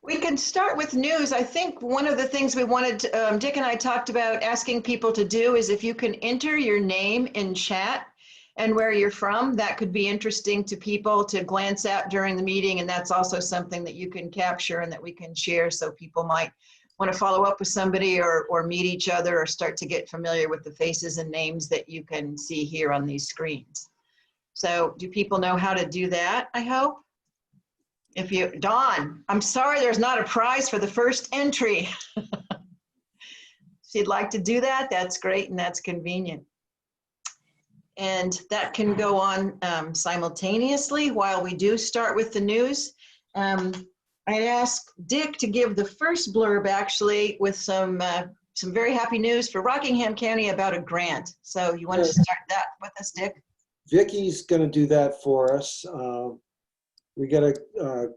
We can start with news. I think one of the things we wanted, Dick and I talked about asking people to do is if you can enter your name in chat and where you're from, that could be interesting to people to glance at during the meeting. And that's also something that you can capture and that we can share, so people might want to follow up with somebody or meet each other or start to get familiar with the faces and names that you can see here on these screens. So do people know how to do that, I hope? If you, Dawn, I'm sorry there's not a prize for the first entry. If you'd like to do that, that's great and that's convenient. And that can go on simultaneously while we do start with the news. I'd ask Dick to give the first blurb actually with some very happy news for Rockingham County about a grant. So you want to start that with us, Dick? Vicky's going to do that for us. We got a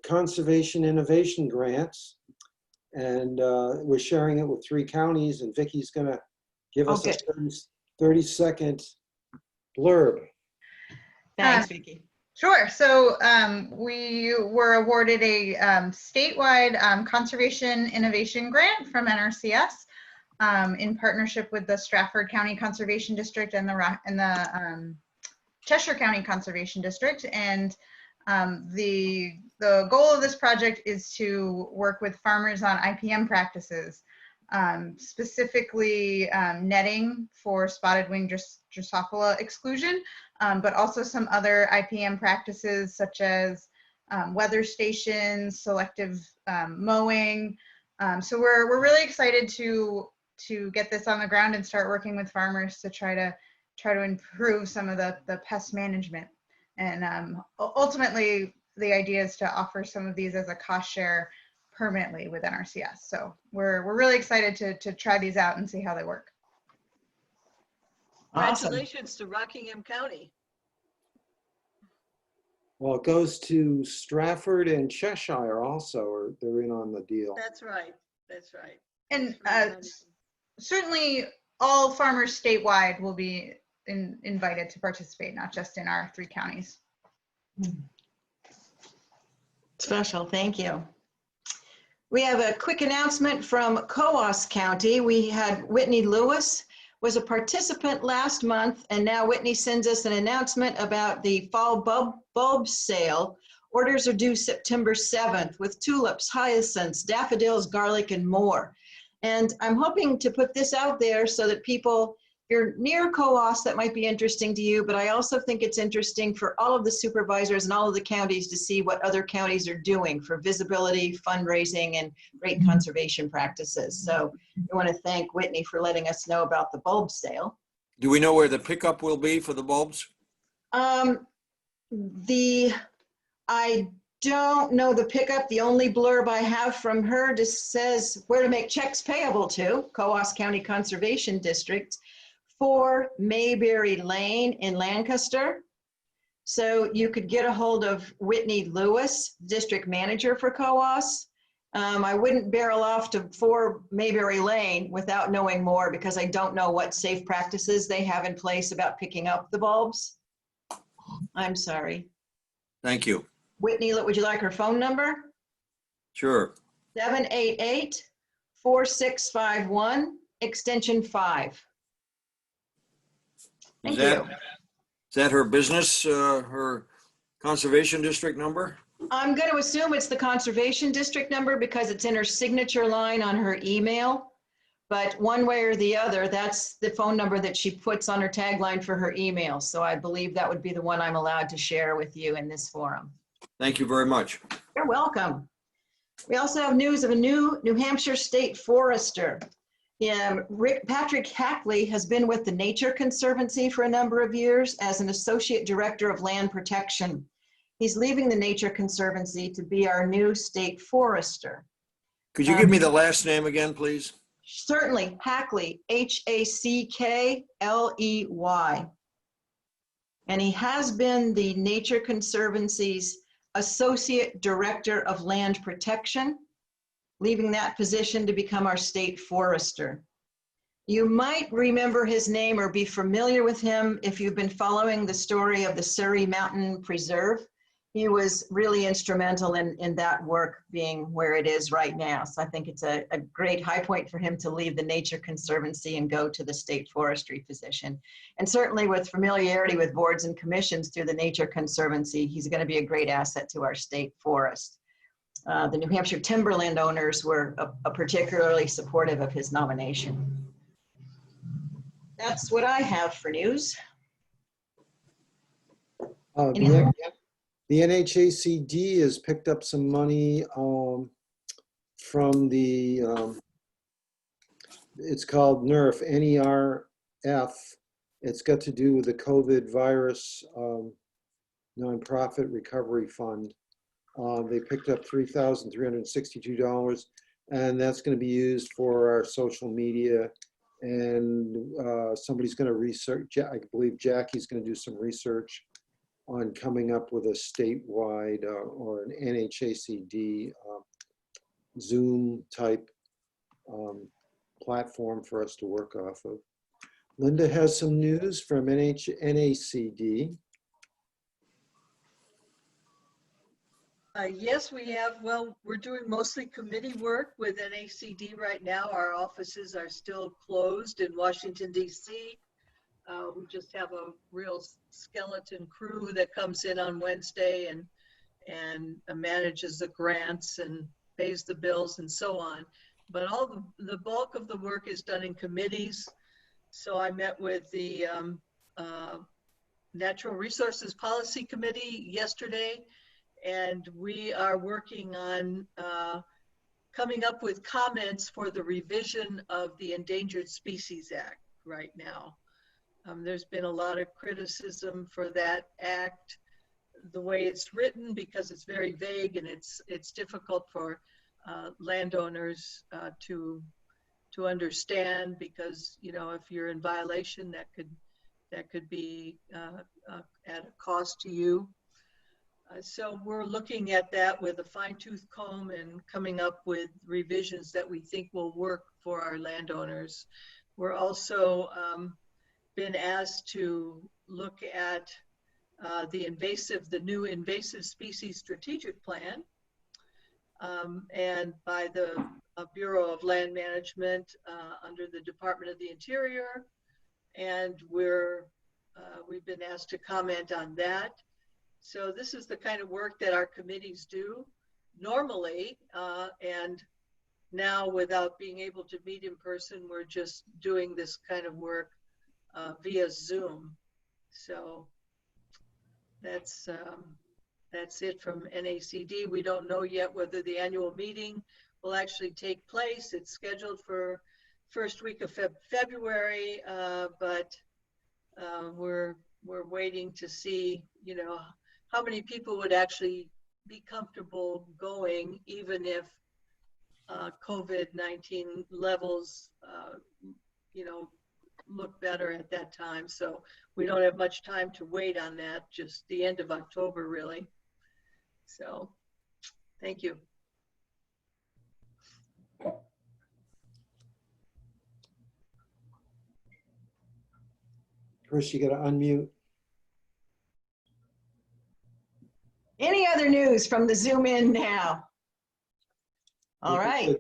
conservation innovation grant, and we're sharing it with 3 counties, and Vicky's going to give us a 30-second blurb. Thanks, Vicky. Sure. So we were awarded a statewide conservation innovation grant from NRCS in partnership with the Stratford County Conservation District and the Cheshire County Conservation District. And the goal of this project is to work with farmers on IPM practices, specifically netting for spotted wing Drosophila exclusion, but also some other IPM practices such as weather stations, selective mowing. So we're really excited to get this on the ground and start working with farmers to try to improve some of the pest management. And ultimately, the idea is to offer some of these as a cost share permanently with NRCS. So we're really excited to try these out and see how they work. Congratulations to Rockingham County. Well, it goes to Stratford and Cheshire also, or they're in on the deal. That's right. That's right. And certainly all farmers statewide will be invited to participate, not just in our 3 counties. Special, thank you. We have a quick announcement from Coos County. We had Whitney Lewis was a participant last month, and now Whitney sends us an announcement about the fall bulb sale. Orders are due September 7th with tulips, hyacinths, daffodils, garlic, and more. And I'm hoping to put this out there so that people, if you're near Coos, that might be interesting to you, but I also think it's interesting for all of the supervisors and all of the counties to see what other counties are doing for visibility, fundraising, and great conservation practices. So I want to thank Whitney for letting us know about the bulb sale. Do we know where the pickup will be for the bulbs? I don't know the pickup. The only blurb I have from her just says where to make checks payable to, Coos County Conservation District, 4 Mayberry Lane in Lancaster. So you could get a hold of Whitney Lewis, district manager for Coos. I wouldn't barrel off to 4 Mayberry Lane without knowing more, because I don't know what safe practices they have in place about picking up the bulbs. I'm sorry. Thank you. Whitney, would you like her phone number? Sure. 788-4651, extension 5. Thank you. Is that her business, her conservation district number? I'm going to assume it's the conservation district number because it's in her signature line on her email. But one way or the other, that's the phone number that she puts on her tagline for her email. So I believe that would be the one I'm allowed to share with you in this forum. Thank you very much. You're welcome. We also have news of a new New Hampshire state forester. Patrick Hackley has been with the Nature Conservancy for a number of years as an associate director of land protection. He's leaving the Nature Conservancy to be our new state forester. Could you give me the last name again, please? Certainly, Hackley, H-A-C-K-L-E-Y. And he has been the Nature Conservancy's associate director of land protection, leaving that position to become our state forester. You might remember his name or be familiar with him if you've been following the story of the Surrey Mountain Preserve. he was really instrumental in that work being where it is right now. So I think it's a great high point for him to leave the Nature Conservancy and go to the state forestry position. And certainly with familiarity with boards and commissions through the Nature Conservancy, he's going to be a great asset to our state forest. The New Hampshire timberland owners were particularly supportive of his nomination. That's what I have for news. Anything? The NHACD has picked up some money from the, it's called NERF, N-E-R-F. It's got to do with the COVID virus nonprofit recovery fund. They picked up $3,362, and that's going to be used for our social media. And somebody's going to research, I believe Jackie's going to do some research on coming up with a statewide or an NHACD Zoom type platform for us to work off of. Linda has some news from NACD. Yes, we have. Well, we're doing mostly committee work with NACD right now. Our offices are still closed in Washington, D.C. We just have a real skeleton crew that comes in on Wednesday and manages the grants and pays the bills and so on. But all the bulk of the work is done in committees. So I met with the Natural Resources Policy Committee yesterday, and we are working on coming up with comments for the revision of the Endangered Species Act right now. There's been a lot of criticism for that act, the way it's written, because it's very vague and it's difficult for landowners to understand, because, you know, if you're in violation, that could be at a cost to you. So we're looking at that with a fine-tooth comb and coming up with revisions that we think will work for our landowners. We're also been asked to look at the new invasive species strategic plan, and by the Bureau of Land Management under the Department of the Interior, and we've been asked to comment on that. So this is the kind of work that our committees do normally, and now without being able to meet in person, we're just doing this kind of work via Zoom. So that's it from NACD. We don't know yet whether the annual meeting will actually take place. It's scheduled for first week of February, but we're waiting to see, you know, how many people would actually be comfortable going, even if COVID-19 levels, you know, look better at that time. So we don't have much time to wait on that, just the end of October, really. So thank you. Chris, you got to unmute. Any other news from the Zoom in now? All right.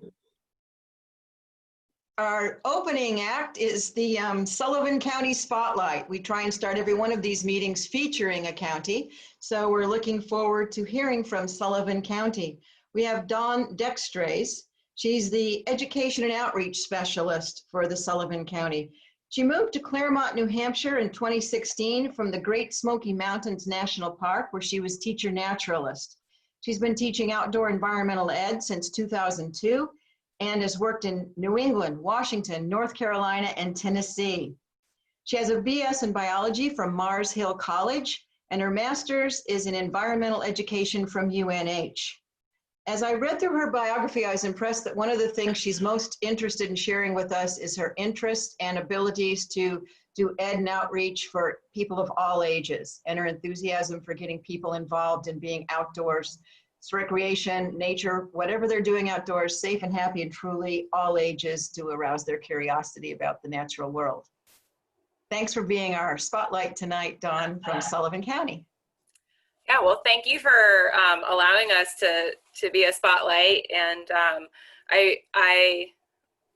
Our opening act is the Sullivan County Spotlight. We try and start every one of these meetings featuring a county. So we're looking forward to hearing from Sullivan County. We have Dawn Dextrays. She's the Education and Outreach Specialist for the Sullivan County. She moved to Claremont, New Hampshire in 2016 from the Great Smoky Mountains National Park, where she was teacher naturalist. She's been teaching outdoor environmental ed since 2002 and has worked in New England, Washington, North Carolina, and Tennessee. She has a BS in biology from Mars Hill College, and her master's is in environmental education from UNH. As I read through her biography, I was impressed that one of the things she's most interested in sharing with us is her interest and abilities to do ed and outreach for people of all ages, and her enthusiasm for getting people involved in being outdoors. It's recreation, nature, whatever they're doing outdoors, safe and happy and truly all ages, to arouse their curiosity about the natural world. Thanks for being our spotlight tonight, Dawn, from Sullivan County. Yeah, well, thank you for allowing us to be a spotlight, and I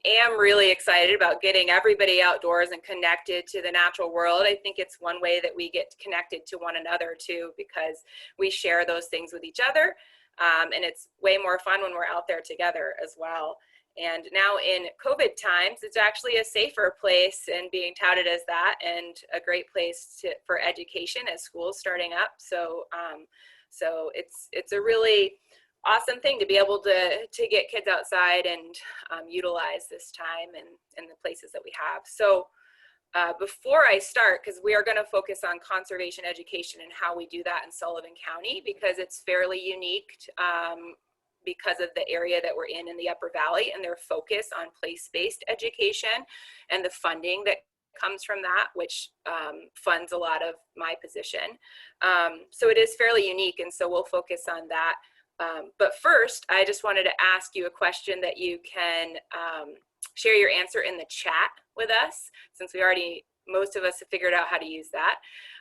am really excited about getting everybody outdoors and connected to the natural world. I think it's one way that we get connected to one another too, because we share those things with each other, and it's way more fun when we're out there together as well. And now in COVID times, it's actually a safer place and being touted as that, and a great place for education as schools starting up. So, so it's a really awesome thing to be able to get kids outside and utilize this time and the places that we have. So before I start, because we are going to focus on conservation education and how we do that in Sullivan County, because it's fairly unique because of the area that we're in the Upper Valley and their focus on place-based education and the funding that comes from that, which funds a lot of my position. So it is fairly unique, and so we'll focus on that. But first, I just wanted to ask you a question that you can share your answer in the chat with us, since most of us have figured out how to use that.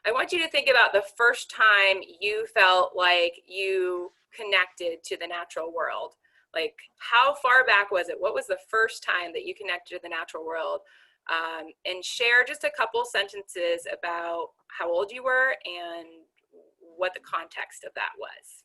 I want you to think about the first time you felt like you connected to the natural world. Like, how far back was it? What was the first time that you connected to the natural world? And share just a couple sentences about how old you were and what the context of that was.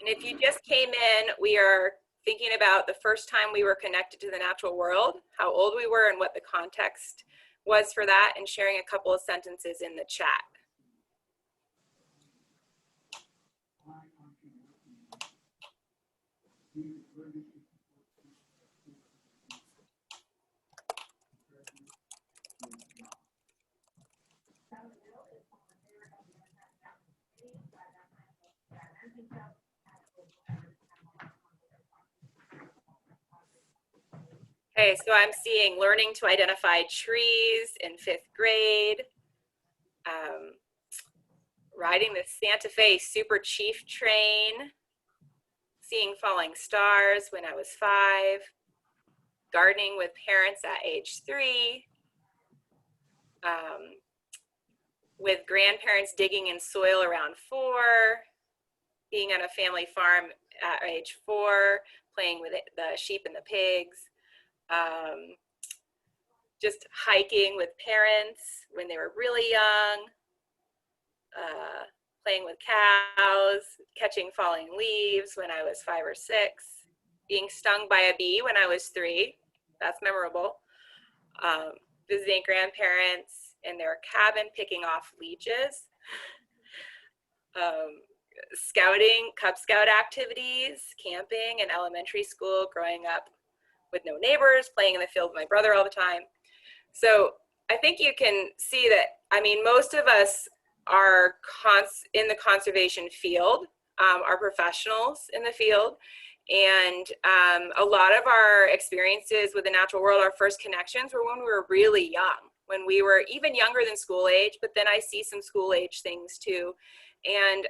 And if you just came in, we are thinking about the first time we were connected to the natural world, how old we were and what the context was for that, and sharing a couple of sentences in the chat. Okay, so I'm seeing learning to identify trees in 5th grade, riding the Santa Fe Super Chief train, seeing falling stars when I was 5, gardening with parents at age 3, with grandparents digging in soil around 4, being on a family farm at age 4, playing with the sheep and the pigs, just hiking with parents when they were really young, playing with cows, catching falling leaves when I was 5 or 6, being stung by a bee when I was 3. That's memorable. Visiting grandparents in their cabin, picking off leeches. Scouting, Cub Scout activities, camping in elementary school, growing up with no neighbors, playing in the field with my brother all the time. So I think you can see that, I mean, most of us are in the conservation field, are professionals in the field. And a lot of our experiences with the natural world, our first connections were when we were really young, when we were even younger than school age, but then I see some school age things too. And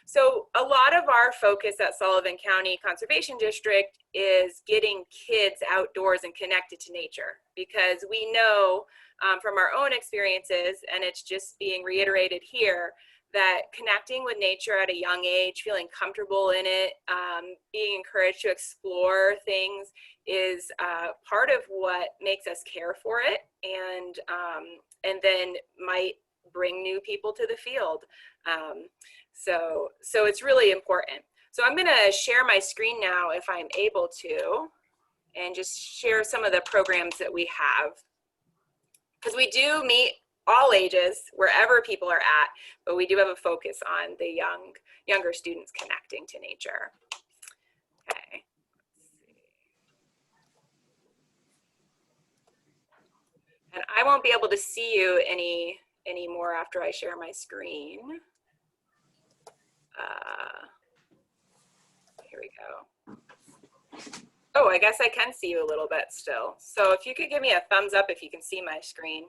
so a lot of our focus at Sullivan County Conservation District is getting kids outdoors and connected to nature, because we know from our own experiences, and it's just being reiterated here, that connecting with nature at a young age, feeling comfortable in it, being encouraged to explore things is part of what makes us care for it, and then might bring new people to the field. So it's really important. So I'm gonna share my screen now if I'm able to, and just share some of the programs that we have. Because we do meet all ages, wherever people are at, but we do have a focus on the younger students connecting to nature. Okay, let's see. And I won't be able to see you anymore after I share my screen. Here we go. Oh, I guess I can see you a little bit still. So if you could give me a thumbs up if you can see my screen,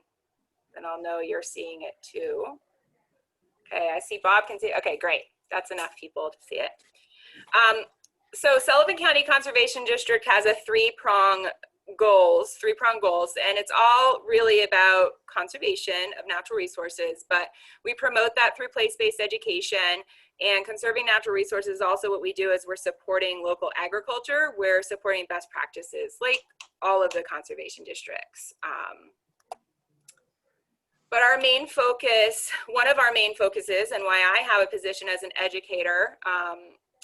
then I'll know you're seeing it too. Okay, I see Bob can see. Okay, great. That's enough people to see it. So Sullivan County Conservation District has a three-prong goals, and it's all really about conservation of natural resources, but we promote that through place-based education, and conserving natural resources, also what we do is we're supporting local agriculture, we're supporting best practices like all of the conservation districts. But our main focus, one of our main focuses, and why I have a position as an educator,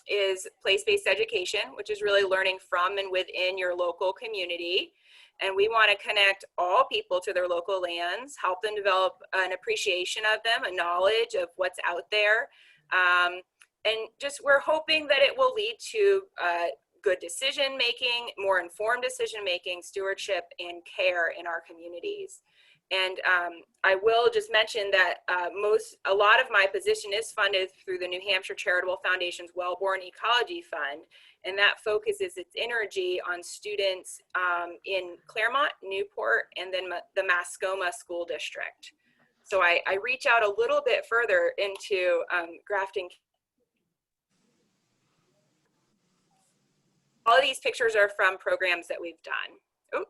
is place-based education, which is really learning from and within your local community. And we want to connect all people to their local lands, help them develop an appreciation of them, a knowledge of what's out there. And just we're hoping that it will lead to good decision making, more informed decision making, stewardship, and care in our communities. And I will just mention that a lot of my position is funded through the New Hampshire Charitable Foundation's Wellborn Ecology Fund, and that focuses its energy on students in Claremont, Newport, and then the Mascoma School District. So I reach out a little bit further into grafting. All of these pictures are from programs that we've done. Oh,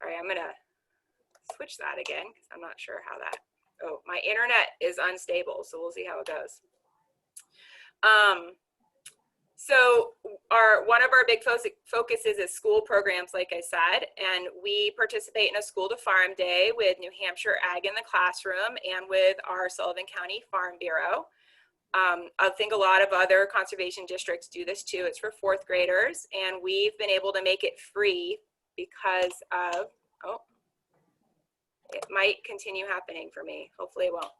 all right, I'm gonna switch that again because I'm not sure how that, oh, my internet is unstable, so we'll see how it goes. So one of our big focuses is school programs, like I said, and we participate in a school to farm day with New Hampshire Ag in the Classroom and with our Sullivan County Farm Bureau. I think a lot of other conservation districts do this too. It's for fourth graders, and we've been able to make it free because of, oh, it might continue happening for me. Hopefully it won't.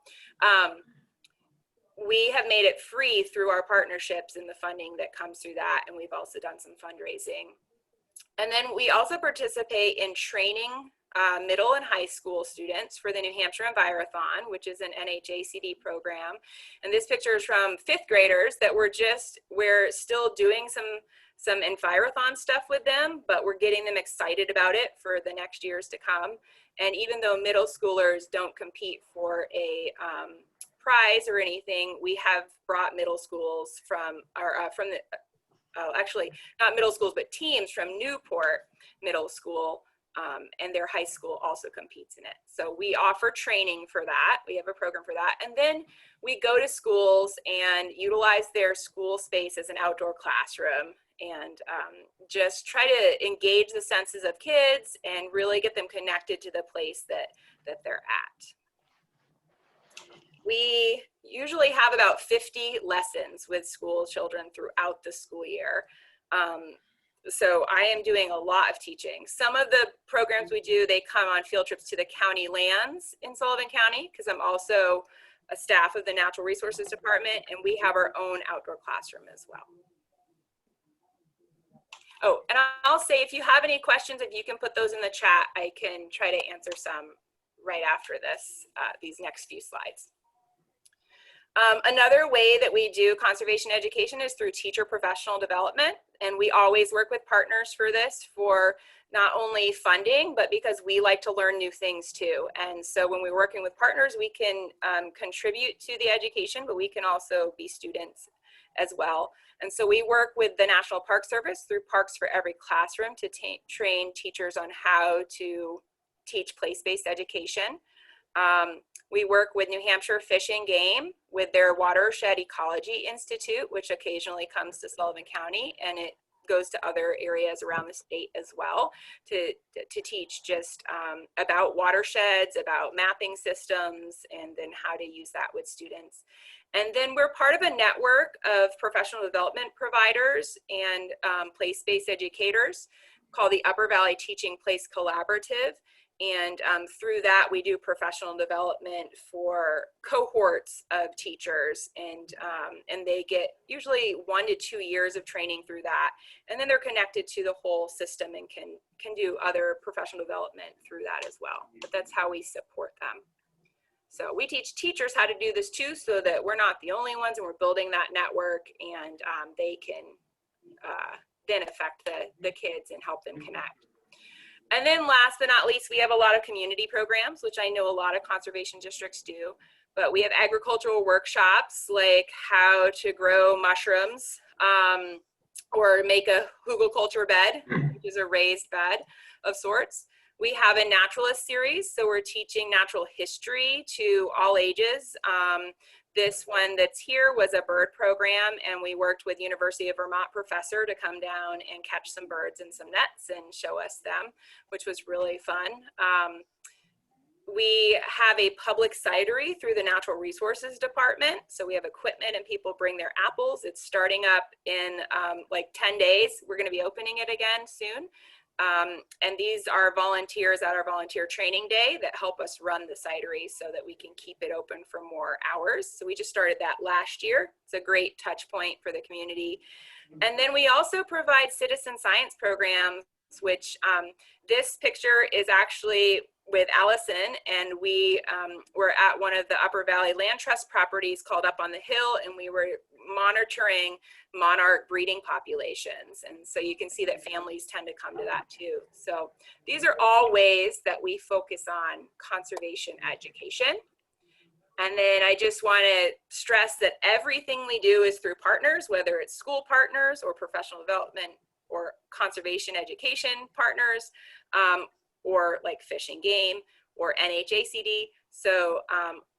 We have made it free through our partnerships and the funding that comes through that. And we've also done some fundraising. And then we also participate in training middle and high school students for the New Hampshire Envirothon, which is an NHACD program. And this picture is from fifth graders that we're still doing some Envirothon stuff with them, but we're getting them excited about it for the next years to come. And even though middle schoolers don't compete for a prize or anything, we have brought middle schools actually not middle schools, but teams from Newport Middle School, and their high school also competes in it. So we offer training for that. We have a program for that. And then we go to schools and utilize their school space as an outdoor classroom and just try to engage the senses of kids and really get them connected to the place that they're at. We usually have about 50 lessons with school children throughout the school year. So I am doing a lot of teaching. Some of the programs we do, they come on field trips to the county lands in Sullivan County, because I'm also a staff of the Natural Resources Department, and we have our own outdoor classroom as well. Oh, and I'll say if you have any questions, if you can put those in the chat, I can try to answer some right after this, these next few slides. Another way that we do conservation education is through teacher professional development, and we always work with partners for this, for not only funding, but because we like to learn new things too. And so when we're working with partners, we can contribute to the education, but we can also be students as well. And so we work with the National Park Service through Parks for Every Classroom to train teachers on how to teach place-based education. We work with New Hampshire Fish and Game with their Watershed Ecology Institute, which occasionally comes to Sullivan County, and it goes to other areas around the state as well to teach just about watersheds, about mapping systems, and then how to use that with students. And then we're part of a network of professional development providers and place-based educators called the Upper Valley Teaching Place Collaborative. And through that, we do professional development for cohorts of teachers, and they get usually 1 to 2 years of training through that. And then they're connected to the whole system and can do other professional development through that as well. But that's how we support them. So we teach teachers how to do this too, so that we're not the only ones, and we're building that network, and they can then affect the kids and help them connect. And then last but not least, we have a lot of community programs, which I know a lot of conservation districts do, but we have agricultural workshops like how to grow mushrooms or make a hugelkultur bed, which is a raised bed of sorts. We have a naturalist series, so we're teaching natural history to all ages. This one that's here was a bird program, and we worked with University of Vermont professor to come down and catch some birds in some nets and show us them, which was really fun. We have a public cidery through the Natural Resources Department. So we have equipment and people bring their apples. It's starting up in like 10 days. We're gonna be opening it again soon. And these are volunteers at our volunteer training day that help us run the cidery so that we can keep it open for more hours. So we just started that last year. It's a great touch point for the community. And then we also provide citizen science programs, which this picture is actually with Allison, and we were at one of the Upper Valley Land Trust properties called Up on the Hill, and we were monitoring monarch breeding populations. And so you can see that families tend to come to that too. So these are all ways that we focus on conservation education. And then I just want to stress that everything we do is through partners, whether it's school partners or professional development or conservation education partners, or like Fish and Game or NHACD. So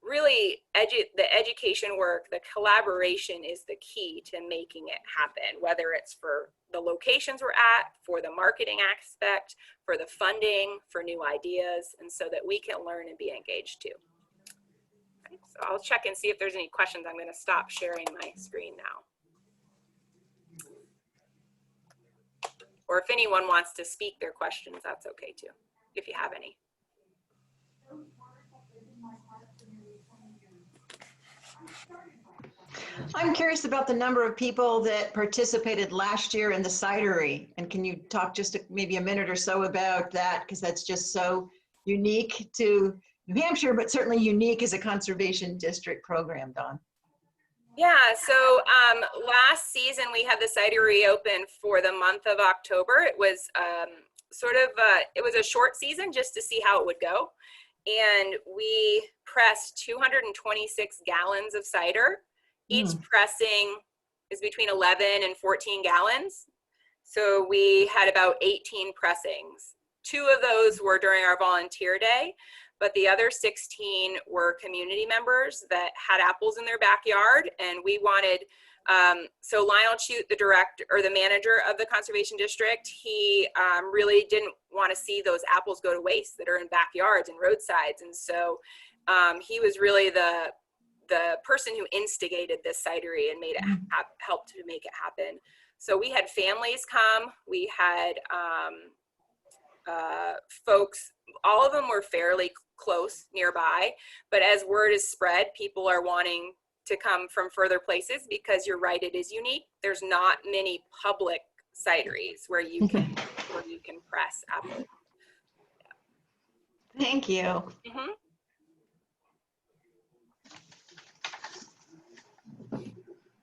really the education work, the collaboration is the key to making it happen, whether it's for the locations we're at, for the marketing aspect, for the funding, for new ideas, and so that we can learn and be engaged too. Okay, so I'll check and see if there's any questions. I'm going to stop sharing my screen now. Or if anyone wants to speak their questions, that's okay too, if you have any. I'm curious about the number of people that participated last year in the cidery. And can you talk just maybe a minute or so about that? Because that's just so unique to New Hampshire, but certainly unique as a conservation district program, Dawn. Yeah, so last season we had the cidery open for the month of October. It was it was a short season just to see how it would go. And we pressed 226 gallons of cider. Each pressing is between 11 and 14 gallons. So we had about 18 pressings. 2 of those were during our volunteer day, but the other 16 were community members that had apples in their backyard. And we wanted, so Lionel Chute, the director or the manager of the conservation district, he really didn't want to see those apples go to waste that are in backyards and roadsides. And so he was really the person who instigated this cidery and made it helped to make it happen. So we had families come, we had folks, all of them were fairly close nearby, but as word is spread, people are wanting to come from further places because you're right, it is unique. There's not many public cideries where you can press apples. Yeah. Thank you. Mm-hmm.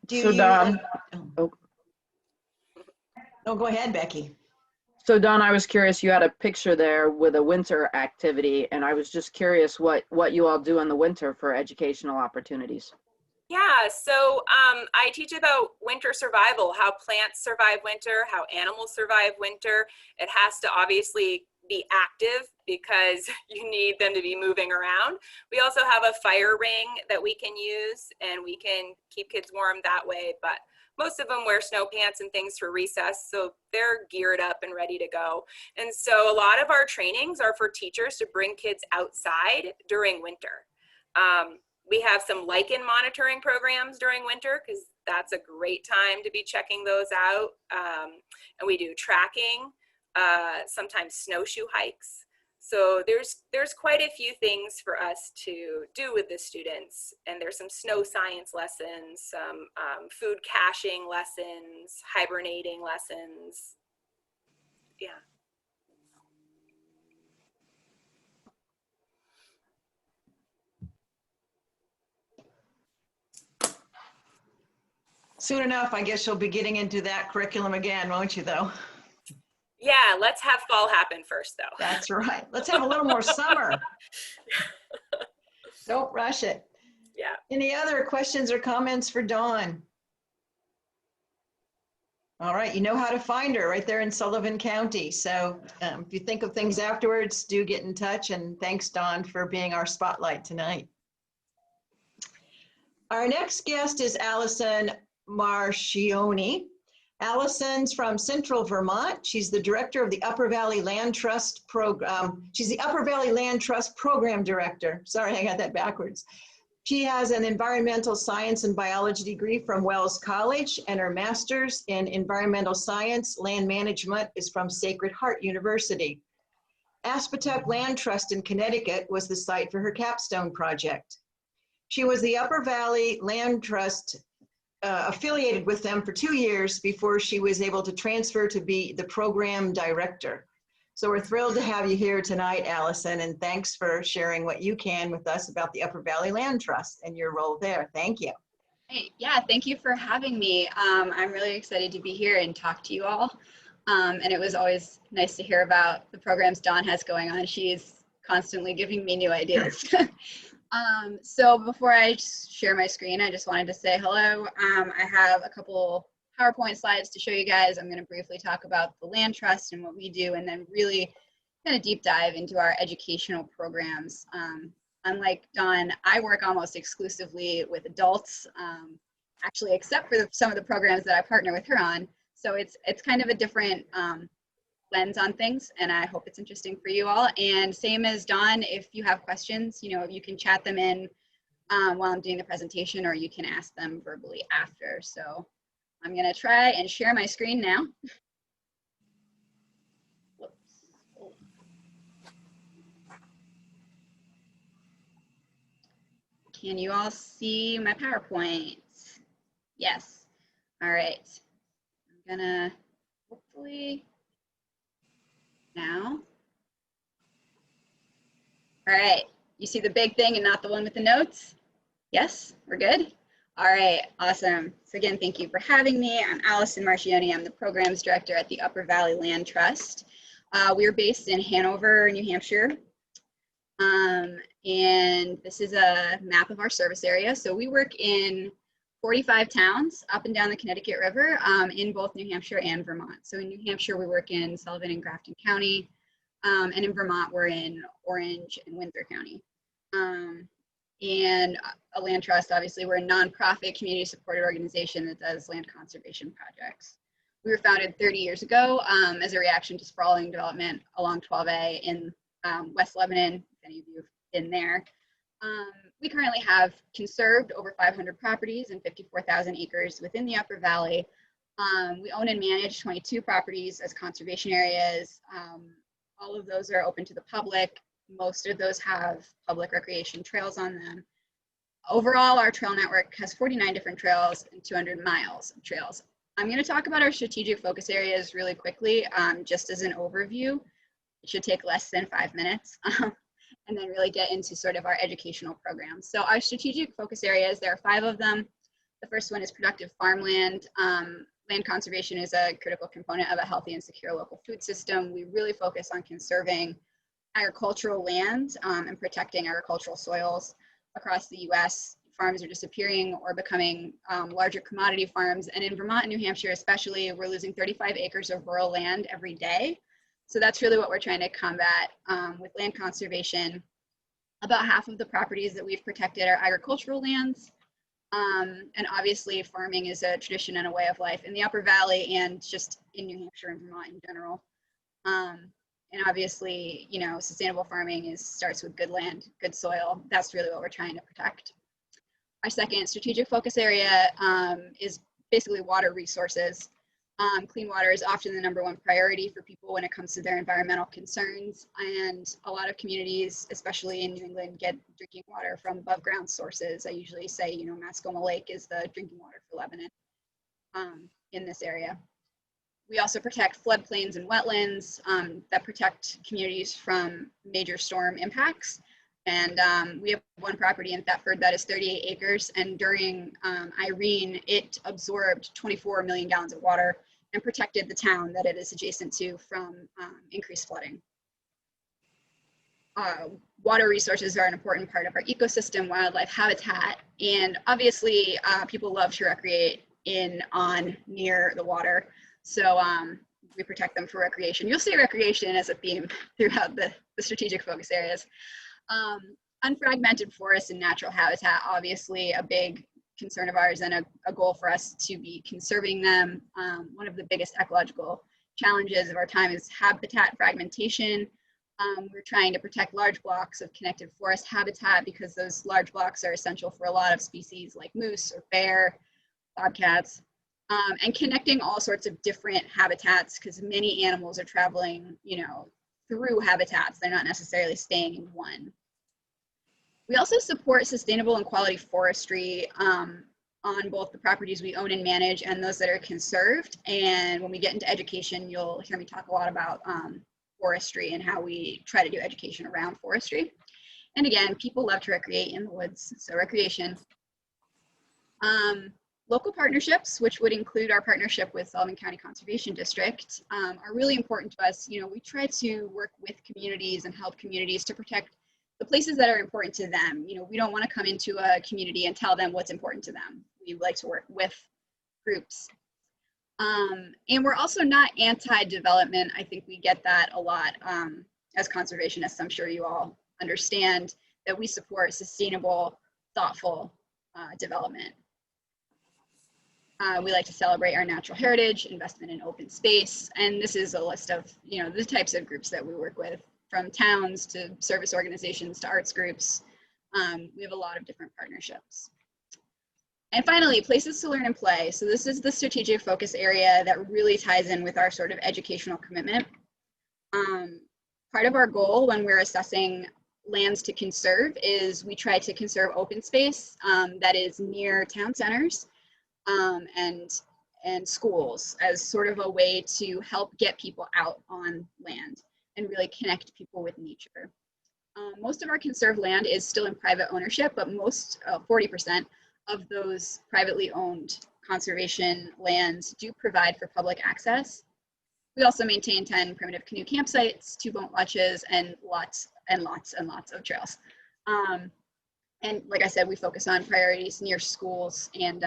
Do Dawn, No, go ahead, Becky. so Dawn, I was curious, you had a picture there with a winter activity, and I was just curious what you all do in the winter for educational opportunities. Yeah, so I teach about winter survival, how plants survive winter, how animals survive winter. It has to obviously be active because you need them to be moving around. We also have a fire ring that we can use, and we can keep kids warm that way, but most of them wear snow pants and things for recess, so they're geared up and ready to go. And so a lot of our trainings are for teachers to bring kids outside during winter. We have some lichen monitoring programs during winter because that's a great time to be checking those out. And we do tracking, sometimes snowshoe hikes. So there's quite a few things for us to do with the students. And there's some snow science lessons, some food caching lessons, hibernating lessons. Yeah. soon enough, I guess you'll be getting into that curriculum again, won't you, though? Yeah, let's have fall happen first, though. That's right. Let's have a little more summer. Don't rush it. Yeah. Any other questions or comments for Dawn? All right, you know how to find her right there in Sullivan County. So if you think of things afterwards, do get in touch. And thanks, Dawn, for being our spotlight tonight. Our next guest is Allison Marchioni. Allison's from Central Vermont. She's the director of the Upper Valley Land Trust Program. She's the Upper Valley Land Trust Program Director. Sorry, I got that backwards. She has an environmental science and biology degree from Wells College, and her master's in environmental science, land management is from Sacred Heart University. Aspetuck Land Trust in Connecticut was the site for her capstone project. She was the Upper Valley Land Trust affiliated with them for 2 years before she was able to transfer to be the program director. So we're thrilled to have you here tonight, Allison, and thanks for sharing what you can with us about the Upper Valley Land Trust and your role there. Thank you. Hey, yeah, thank you for having me. I'm really excited to be here and talk to you all. And it was always nice to hear about the programs Dawn has going on. She's constantly giving me new ideas. So before I share my screen, I just wanted to say hello. I have a couple PowerPoint slides to show you guys. I'm going to briefly talk about the Land Trust and what we do, and then really kind of deep dive into our educational programs. Unlike Dawn, I work almost exclusively with adults, actually, except for some of the programs that I partner with her on. So it's kind of a different lens on things, and I hope it's interesting for you all. And same as Dawn, if you have questions, you can chat them in while I'm doing the presentation, or you can ask them verbally after. So I'm going to try and share my screen now. Whoops. Oh. Can you all see my PowerPoint? Yes. All right. I'm going to hopefully now. All right. You see the big thing and not the one with the notes? Yes, we're good. All right, awesome. So again, thank you for having me. I'm Allison Marchioni. I'm the programs director at the Upper Valley Land Trust. We're based in Hanover, New Hampshire. And this is a map of our service area. So we work in 45 towns up and down the Connecticut River in both New Hampshire and Vermont. So in New Hampshire, we work in Sullivan and Grafton County. And in Vermont, we're in Orange and Windsor County. And a land trust, obviously, we're a nonprofit community supported organization that does land conservation projects. We were founded 30 years ago as a reaction to sprawling development along 12A in West Lebanon, if any of you have been there. We currently have conserved over 500 properties and 54,000 acres within the Upper Valley. We own and manage 22 properties as conservation areas. All of those are open to the public. Most of those have public recreation trails on them. Overall, our trail network has 49 different trails and 200 miles of trails. I'm going to talk about our strategic focus areas really quickly, just as an overview. It should take less than 5 minutes, and then really get into sort of our educational programs. So our strategic focus areas, there are 5 of them. The first one is productive farmland. Land conservation is a critical component of a healthy and secure local food system. We really focus on conserving agricultural land and protecting agricultural soils across the US. Farms are disappearing or becoming larger commodity farms. And in Vermont and New Hampshire especially, we're losing 35 acres of rural land every day. So that's really what we're trying to combat with land conservation. About half of the properties that we've protected are agricultural lands. And obviously farming is a tradition and a way of life in the Upper Valley and just in New Hampshire and Vermont in general. And obviously, sustainable farming starts with good land, good soil. That's really what we're trying to protect. Our second strategic focus area is basically water resources. Clean water is often the #1 priority for people when it comes to their environmental concerns. And a lot of communities, especially in New England, get drinking water from above ground sources. I usually say, Mascoma Lake is the drinking water for Lebanon in this area. We also protect floodplains and wetlands that protect communities from major storm impacts. And we have one property in Thetford that is 38 acres. And during Irene, it absorbed 24 million gallons of water and protected the town that it is adjacent to from increased flooding. Water resources are an important part of our ecosystem, wildlife habitat, and obviously people love to recreate in, on, near the water. So we protect them for recreation. You'll see recreation as a theme throughout the strategic focus areas. Unfragmented forests and natural habitat, obviously a big concern of ours and a goal for us to be conserving them. One of the biggest ecological challenges of our time is habitat fragmentation. We're trying to protect large blocks of connected forest habitat because those large blocks are essential for a lot of species like moose or bear, bobcats, and connecting all sorts of different habitats because many animals are traveling, you know, through habitats. They're not necessarily staying in one. We also support sustainable and quality forestry on both the properties we own and manage and those that are conserved. And when we get into education, you'll hear me talk a lot about forestry and how we try to do education around forestry. And again, people love to recreate in the woods, so recreation. Local partnerships, which would include our partnership with Sullivan County Conservation District, are really important to us. You know, we try to work with communities and help communities to protect the places that are important to them. You know, we don't want to come into a community and tell them what's important to them. We like to work with groups. And we're also not anti-development. I think we get that a lot as conservationists. I'm sure you all understand that we support sustainable, thoughtful development. We like to celebrate our natural heritage, investment in open space, and this is a list of, you know, the types of groups that we work with, from towns to service organizations to arts groups. We have a lot of different partnerships. And finally, places to learn and play. So this is the strategic focus area that really ties in with our sort of educational commitment. Part of our goal when we're assessing lands to conserve is we try to conserve open space that is near town centers and schools as sort of a way to help get people out on land and really connect people with nature. Most of our conserved land is still in private ownership, but most, 40% of those privately owned conservation lands do provide for public access. We also maintain 10 primitive canoe campsites, 2 boat launches, and lots and lots and lots of trails. And like I said, we focus on priorities near schools and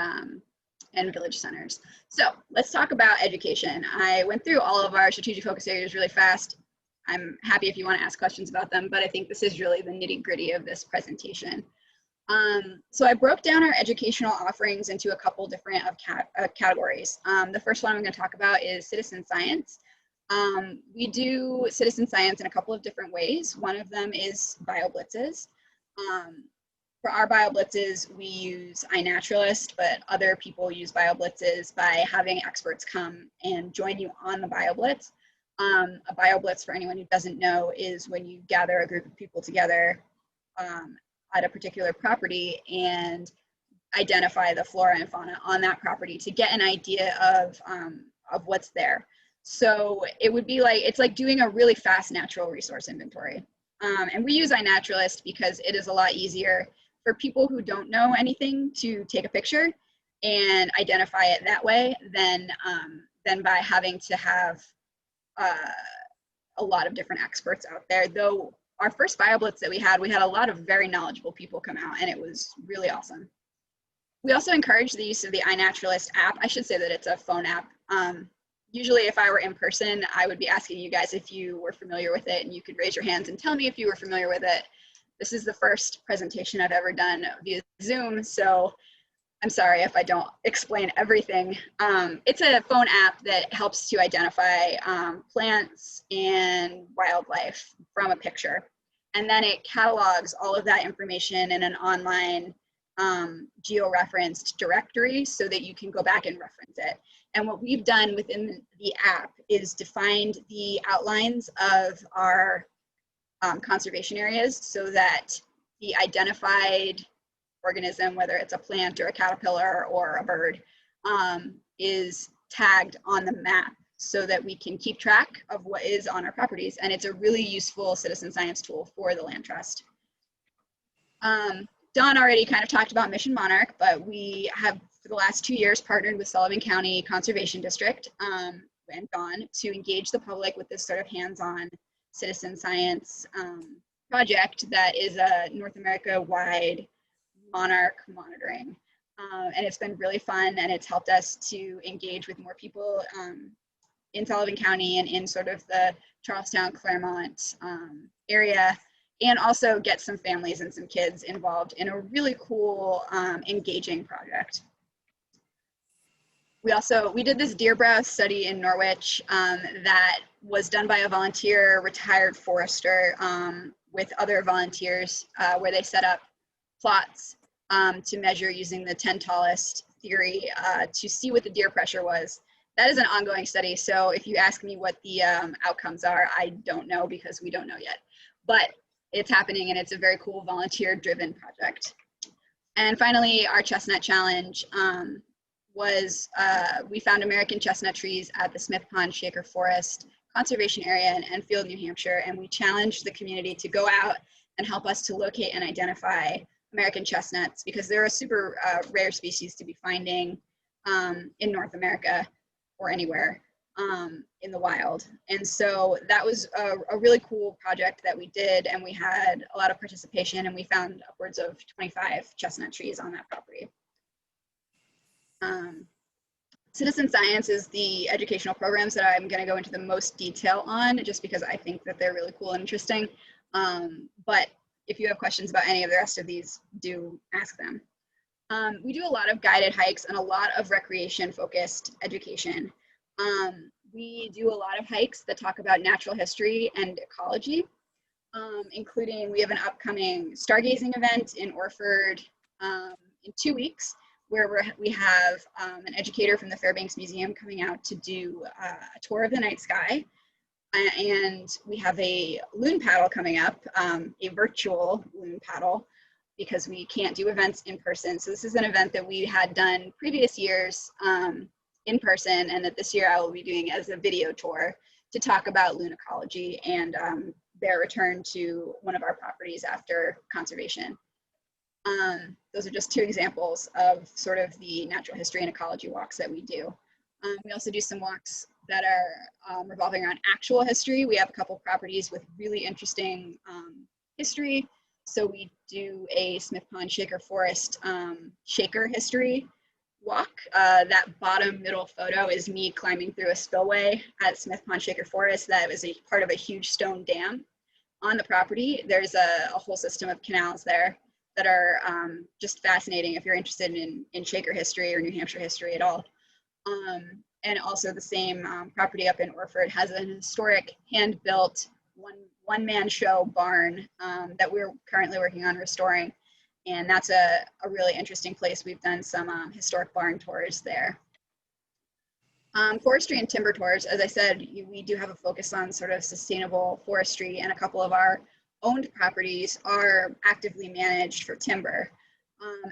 village centers. So let's talk about education. I went through all of our strategic focus areas really fast. I'm happy if you want to ask questions about them, but I think this is really the nitty-gritty of this presentation. So I broke down our educational offerings into a couple different categories. The first one I'm going to talk about is citizen science. We do citizen science in a couple of different ways. One of them is bioblitzes. For our bioblitzes, we use iNaturalist, but other people use bioblitzes by having experts come and join you on the bioblitz. A bioblitz, for anyone who doesn't know, is when you gather a group of people together at a particular property and identify the flora and fauna on that property to get an idea of what's there. So it would be like, it's like doing a really fast natural resource inventory. And we use iNaturalist because it is a lot easier for people who don't know anything to take a picture and identify it that way than by having to have a lot of different experts out there. Though our first bioblitz that we had a lot of very knowledgeable people come out, and it was really awesome. We also encourage the use of the iNaturalist app. I should say that it's a phone app. Usually if I were in person, I would be asking you guys if you were familiar with it, and you could raise your hands and tell me if you were familiar with it. This is the first presentation I've ever done via Zoom, so I'm sorry if I don't explain everything. It's a phone app that helps to identify plants and wildlife from a picture. And then it catalogs all of that information in an online geo-referenced directory so that you can go back and reference it. And what we've done within the app is defined the outlines of our conservation areas so that the identified organism, whether it's a plant or a caterpillar or a bird, is tagged on the map so that we can keep track of what is on our properties. And it's a really useful citizen science tool for the land trust. Don already kind of talked about Mission Monarch, but we have for the last 2 years partnered with Sullivan County Conservation District and Don to engage the public with this sort of hands-on citizen science project that is a North America-wide monarch monitoring. And it's been really fun, and it's helped us to engage with more people in Sullivan County and in sort of the Charlestown, Claremont area, and also get some families and some kids involved in a really cool, engaging project. We did this deer browse study in Norwich that was done by a volunteer retired forester with other volunteers where they set up plots to measure using the 10 tallest theory to see what the deer pressure was. That is an ongoing study, so if you ask me what the outcomes are, I don't know because we don't know yet. But it's happening, and it's a very cool volunteer-driven project. And finally, our chestnut challenge was we found American chestnut trees at the Smith Pond Shaker Forest Conservation Area in Enfield, New Hampshire, and we challenged the community to go out and help us to locate and identify American chestnuts because they're a super rare species to be finding in North America or anywhere in the wild. And so that was a really cool project that we did, and we had a lot of participation, and we found upwards of 25 chestnut trees on that property. Citizen science is the educational programs that I'm going to go into the most detail on, just because I think that they're really cool and interesting. But if you have questions about any of the rest of these, do ask them. We do a lot of guided hikes and a lot of recreation-focused education. We do a lot of hikes that talk about natural history and ecology, including we have an upcoming stargazing event in Orford in 2 weeks, where we have an educator from the Fairbanks Museum coming out to do a tour of the night sky. And we have a loon paddle coming up, a virtual loon paddle, because we can't do events in person. So this is an event that we had done previous years in person, and that this year I will be doing as a video tour to talk about loon ecology and their return to one of our properties after conservation. Those are just 2 examples of sort of the natural history and ecology walks that we do. We also do some walks that are revolving around actual history. We have a couple properties with really interesting history. So we do a Smith Pond Shaker Forest Shaker history walk. That bottom middle photo is me climbing through a spillway at Smith Pond Shaker Forest that was a part of a huge stone dam on the property. There's a whole system of canals there that are just fascinating if you're interested in Shaker history or New Hampshire history at all. And also the same property up in Orford has an historic hand-built one-man show barn that we're currently working on restoring. And that's a really interesting place. We've done some historic barn tours there. Forestry and timber tours, as I said, we do have a focus on sort of sustainable forestry, and a couple of our owned properties are actively managed for timber.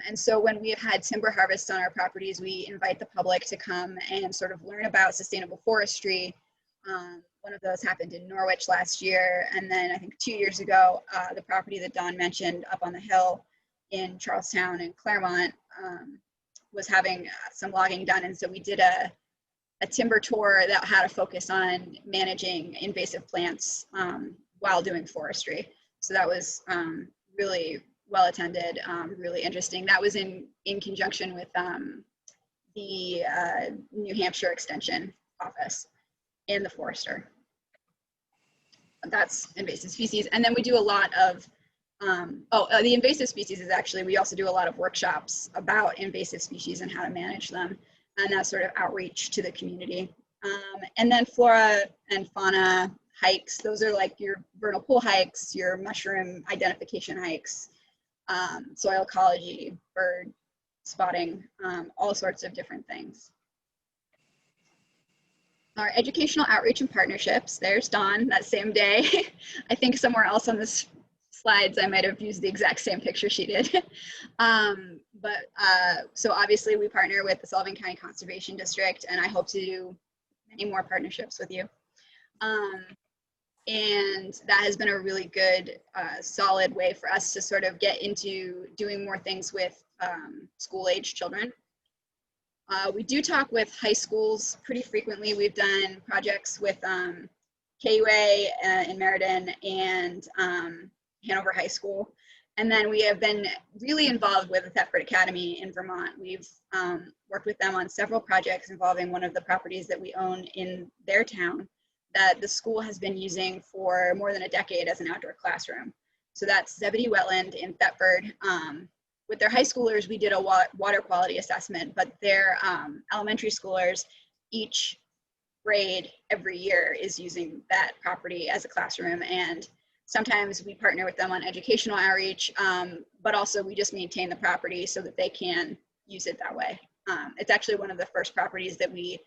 And so when we have had timber harvest on our properties, we invite the public to come and sort of learn about sustainable forestry. One of those happened in Norwich last year. And then I think 2 years ago, the property that Don mentioned up on the hill in Charlestown and Claremont was having some logging done. And so we did a timber tour that had a focus on managing invasive plants while doing forestry. So that was really well attended, really interesting. That was in conjunction with the New Hampshire Extension Office and the forester. That's invasive species. And then we do a lot of, the invasive species is actually, we also do a lot of workshops about invasive species and how to manage them, and that sort of outreach to the community. And then flora and fauna hikes, those are like your vernal pool hikes, your mushroom identification hikes, soil ecology, bird spotting, all sorts of different things. Our educational outreach and partnerships, there's Dawn that same day. I think somewhere else on this slides I might have used the exact same picture she did. So obviously we partner with the Sullivan County Conservation District, and I hope to do many more partnerships with you. And that has been a really good, solid way for us to sort of get into doing more things with school-age children. We do talk with high schools pretty frequently. We've done projects with KUA in Meriden and Hanover High School. And then we have been really involved with the Thetford Academy in Vermont. We've worked with them on several projects involving one of the properties that we own in their town that the school has been using for more than a decade as an outdoor classroom. So that's Zebedee Wetland in Thetford. With their high schoolers, we did a water quality assessment, but their elementary schoolers, each grade every year is using that property as a classroom. And sometimes we partner with them on educational outreach, but also we just maintain the property so that they can use it that way. It's actually one of the first properties that we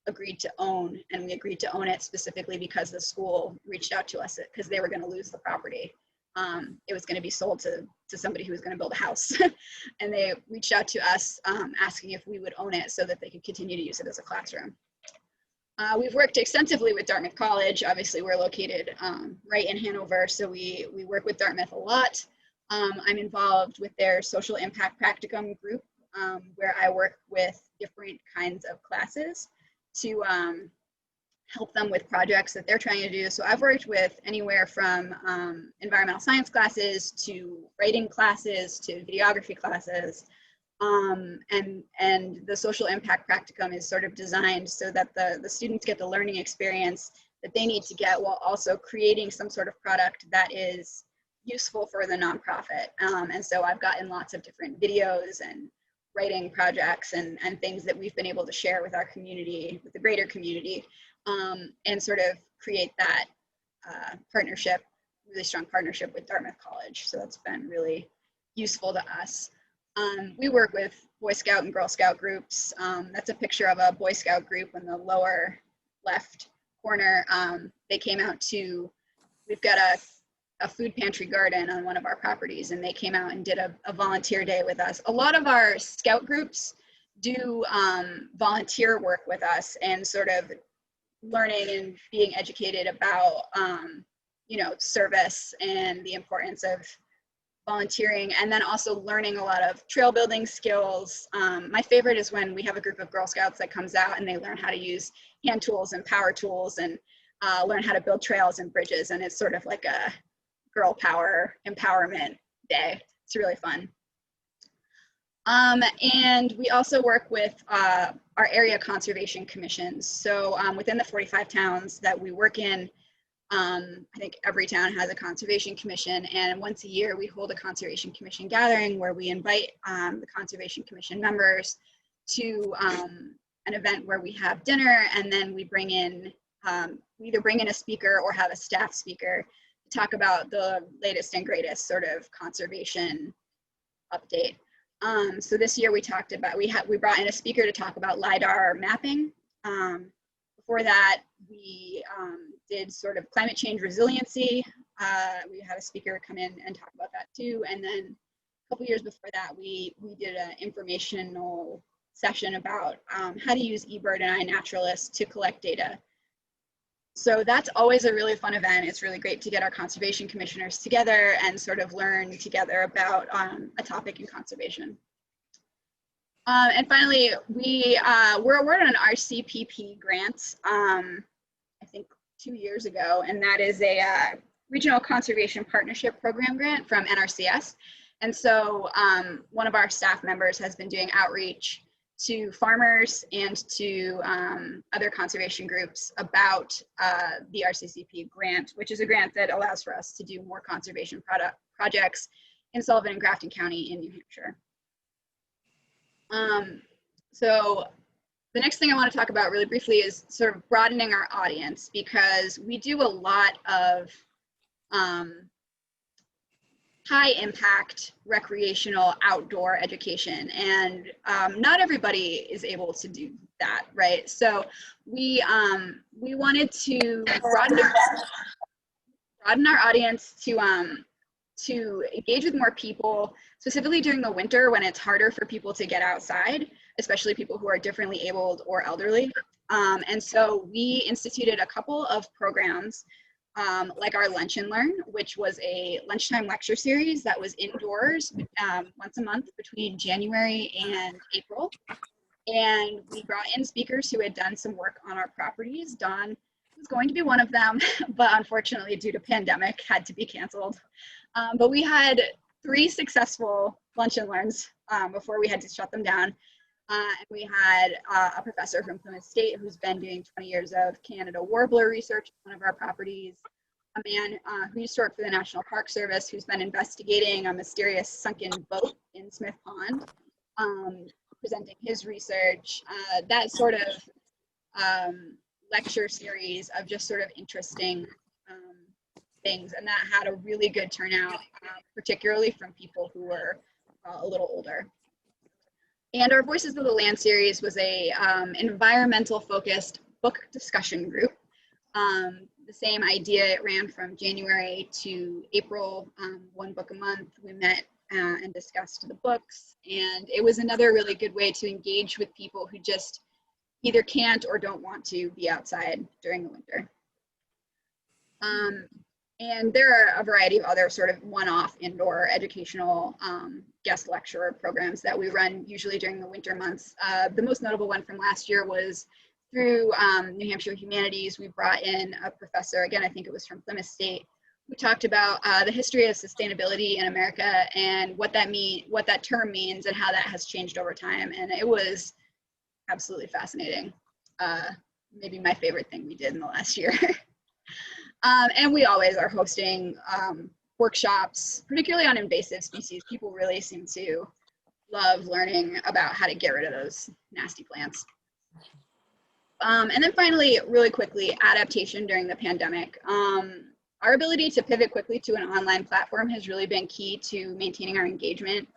agreed to own, and we agreed to own it specifically because the school reached out to us because they were going to lose the property. It was going to be sold to somebody who was going to build a house. And they reached out to us asking if we would own it so that they could continue to use it as a classroom. We've worked extensively with Dartmouth College. Obviously, we're located right in Hanover, so we work with Dartmouth a lot. I'm involved with their social impact practicum group, where I work with different kinds of classes to help them with projects that they're trying to do. So I've worked with anywhere from environmental science classes to writing classes to videography classes. And the social impact practicum is sort of designed so that the students get the learning experience that they need to get while also creating some sort of product that is useful for the nonprofit. And so I've gotten lots of different videos and writing projects and things that we've been able to share with our community, with the greater community, and sort of create that partnership, really strong partnership with Dartmouth College. So that's been really useful to us. We work with Boy Scout and Girl Scout groups. That's a picture of a Boy Scout group in the lower left corner. They came out to, we've got a food pantry garden on one of our properties, and they came out and did a volunteer day with us. A lot of our scout groups do volunteer work with us and sort of learning and being educated about, you know, service and the importance of volunteering, and then also learning a lot of trail building skills. My favorite is when we have a group of Girl Scouts that comes out and they learn how to use hand tools and power tools and learn how to build trails and bridges, and it's sort of like a girl power empowerment day. It's really fun. And we also work with our area conservation commissions. So within the 45 towns that we work in, I think every town has a conservation commission, and once a year we hold a conservation commission gathering where we invite the conservation commission members to an event where we have dinner, and then we bring in, we either bring in a speaker or have a staff speaker to talk about the latest and greatest sort of conservation update. So this year we talked about, we brought in a speaker to talk about LiDAR mapping. Before that, we did sort of climate change resiliency. We had a speaker come in and talk about that too. And then a couple years before that, we did an informational session about how to use eBird and iNaturalist to collect data. So that's always a really fun event. It's really great to get our conservation commissioners together and sort of learn together about a topic in conservation. And finally, we were awarded an RCPP grant, I think 2 years ago, and that is a Regional Conservation Partnership Program grant from NRCS. And so one of our staff members has been doing outreach to farmers and to other conservation groups about the RCCP grant, which is a grant that allows for us to do more conservation projects in Sullivan and Grafton County in New Hampshire. So the next thing I want to talk about really briefly is sort of broadening our audience, because we do a lot of high impact recreational outdoor education, and not everybody is able to do that, right? So we wanted to broaden our audience to engage with more people, specifically during the winter when it's harder for people to get outside, especially people who are differently abled or elderly. And so we instituted a couple of programs like our Lunch and Learn, which was a lunchtime lecture series that was indoors once a month between January and April. And we brought in speakers who had done some work on our properties. Dawn was going to be one of them, but unfortunately due to pandemic had to be canceled. But we had 3 successful Lunch and Learns before we had to shut them down. And we had a professor from Plymouth State who's been doing 20 years of Canada warbler research on one of our properties, a man who used to work for the National Park Service who's been investigating a mysterious sunken boat in Smith Pond, presenting his research. That sort of lecture series of just sort of interesting things, and that had a really good turnout, particularly from people who were a little older. And our Voices of the Land series was a environmental focused book discussion group. The same idea, it ran from January to April, 1 book a month. We met and discussed the books, and it was another really good way to engage with people who just either can't or don't want to be outside during the winter. And there are a variety of other sort of one-off indoor educational guest lecturer programs that we run usually during the winter months. The most notable one from last year was through New Hampshire Humanities. We brought in a professor, again, I think it was from Plymouth State, who talked about the history of sustainability in America and what that term means and how that has changed over time. And it was absolutely fascinating. Maybe my favorite thing we did in the last year. And we always are hosting workshops, particularly on invasive species. People really seem to love learning about how to get rid of those nasty plants. And then finally, really quickly, adaptation during the pandemic. Our ability to pivot quickly to an online platform has really been key to maintaining our engagement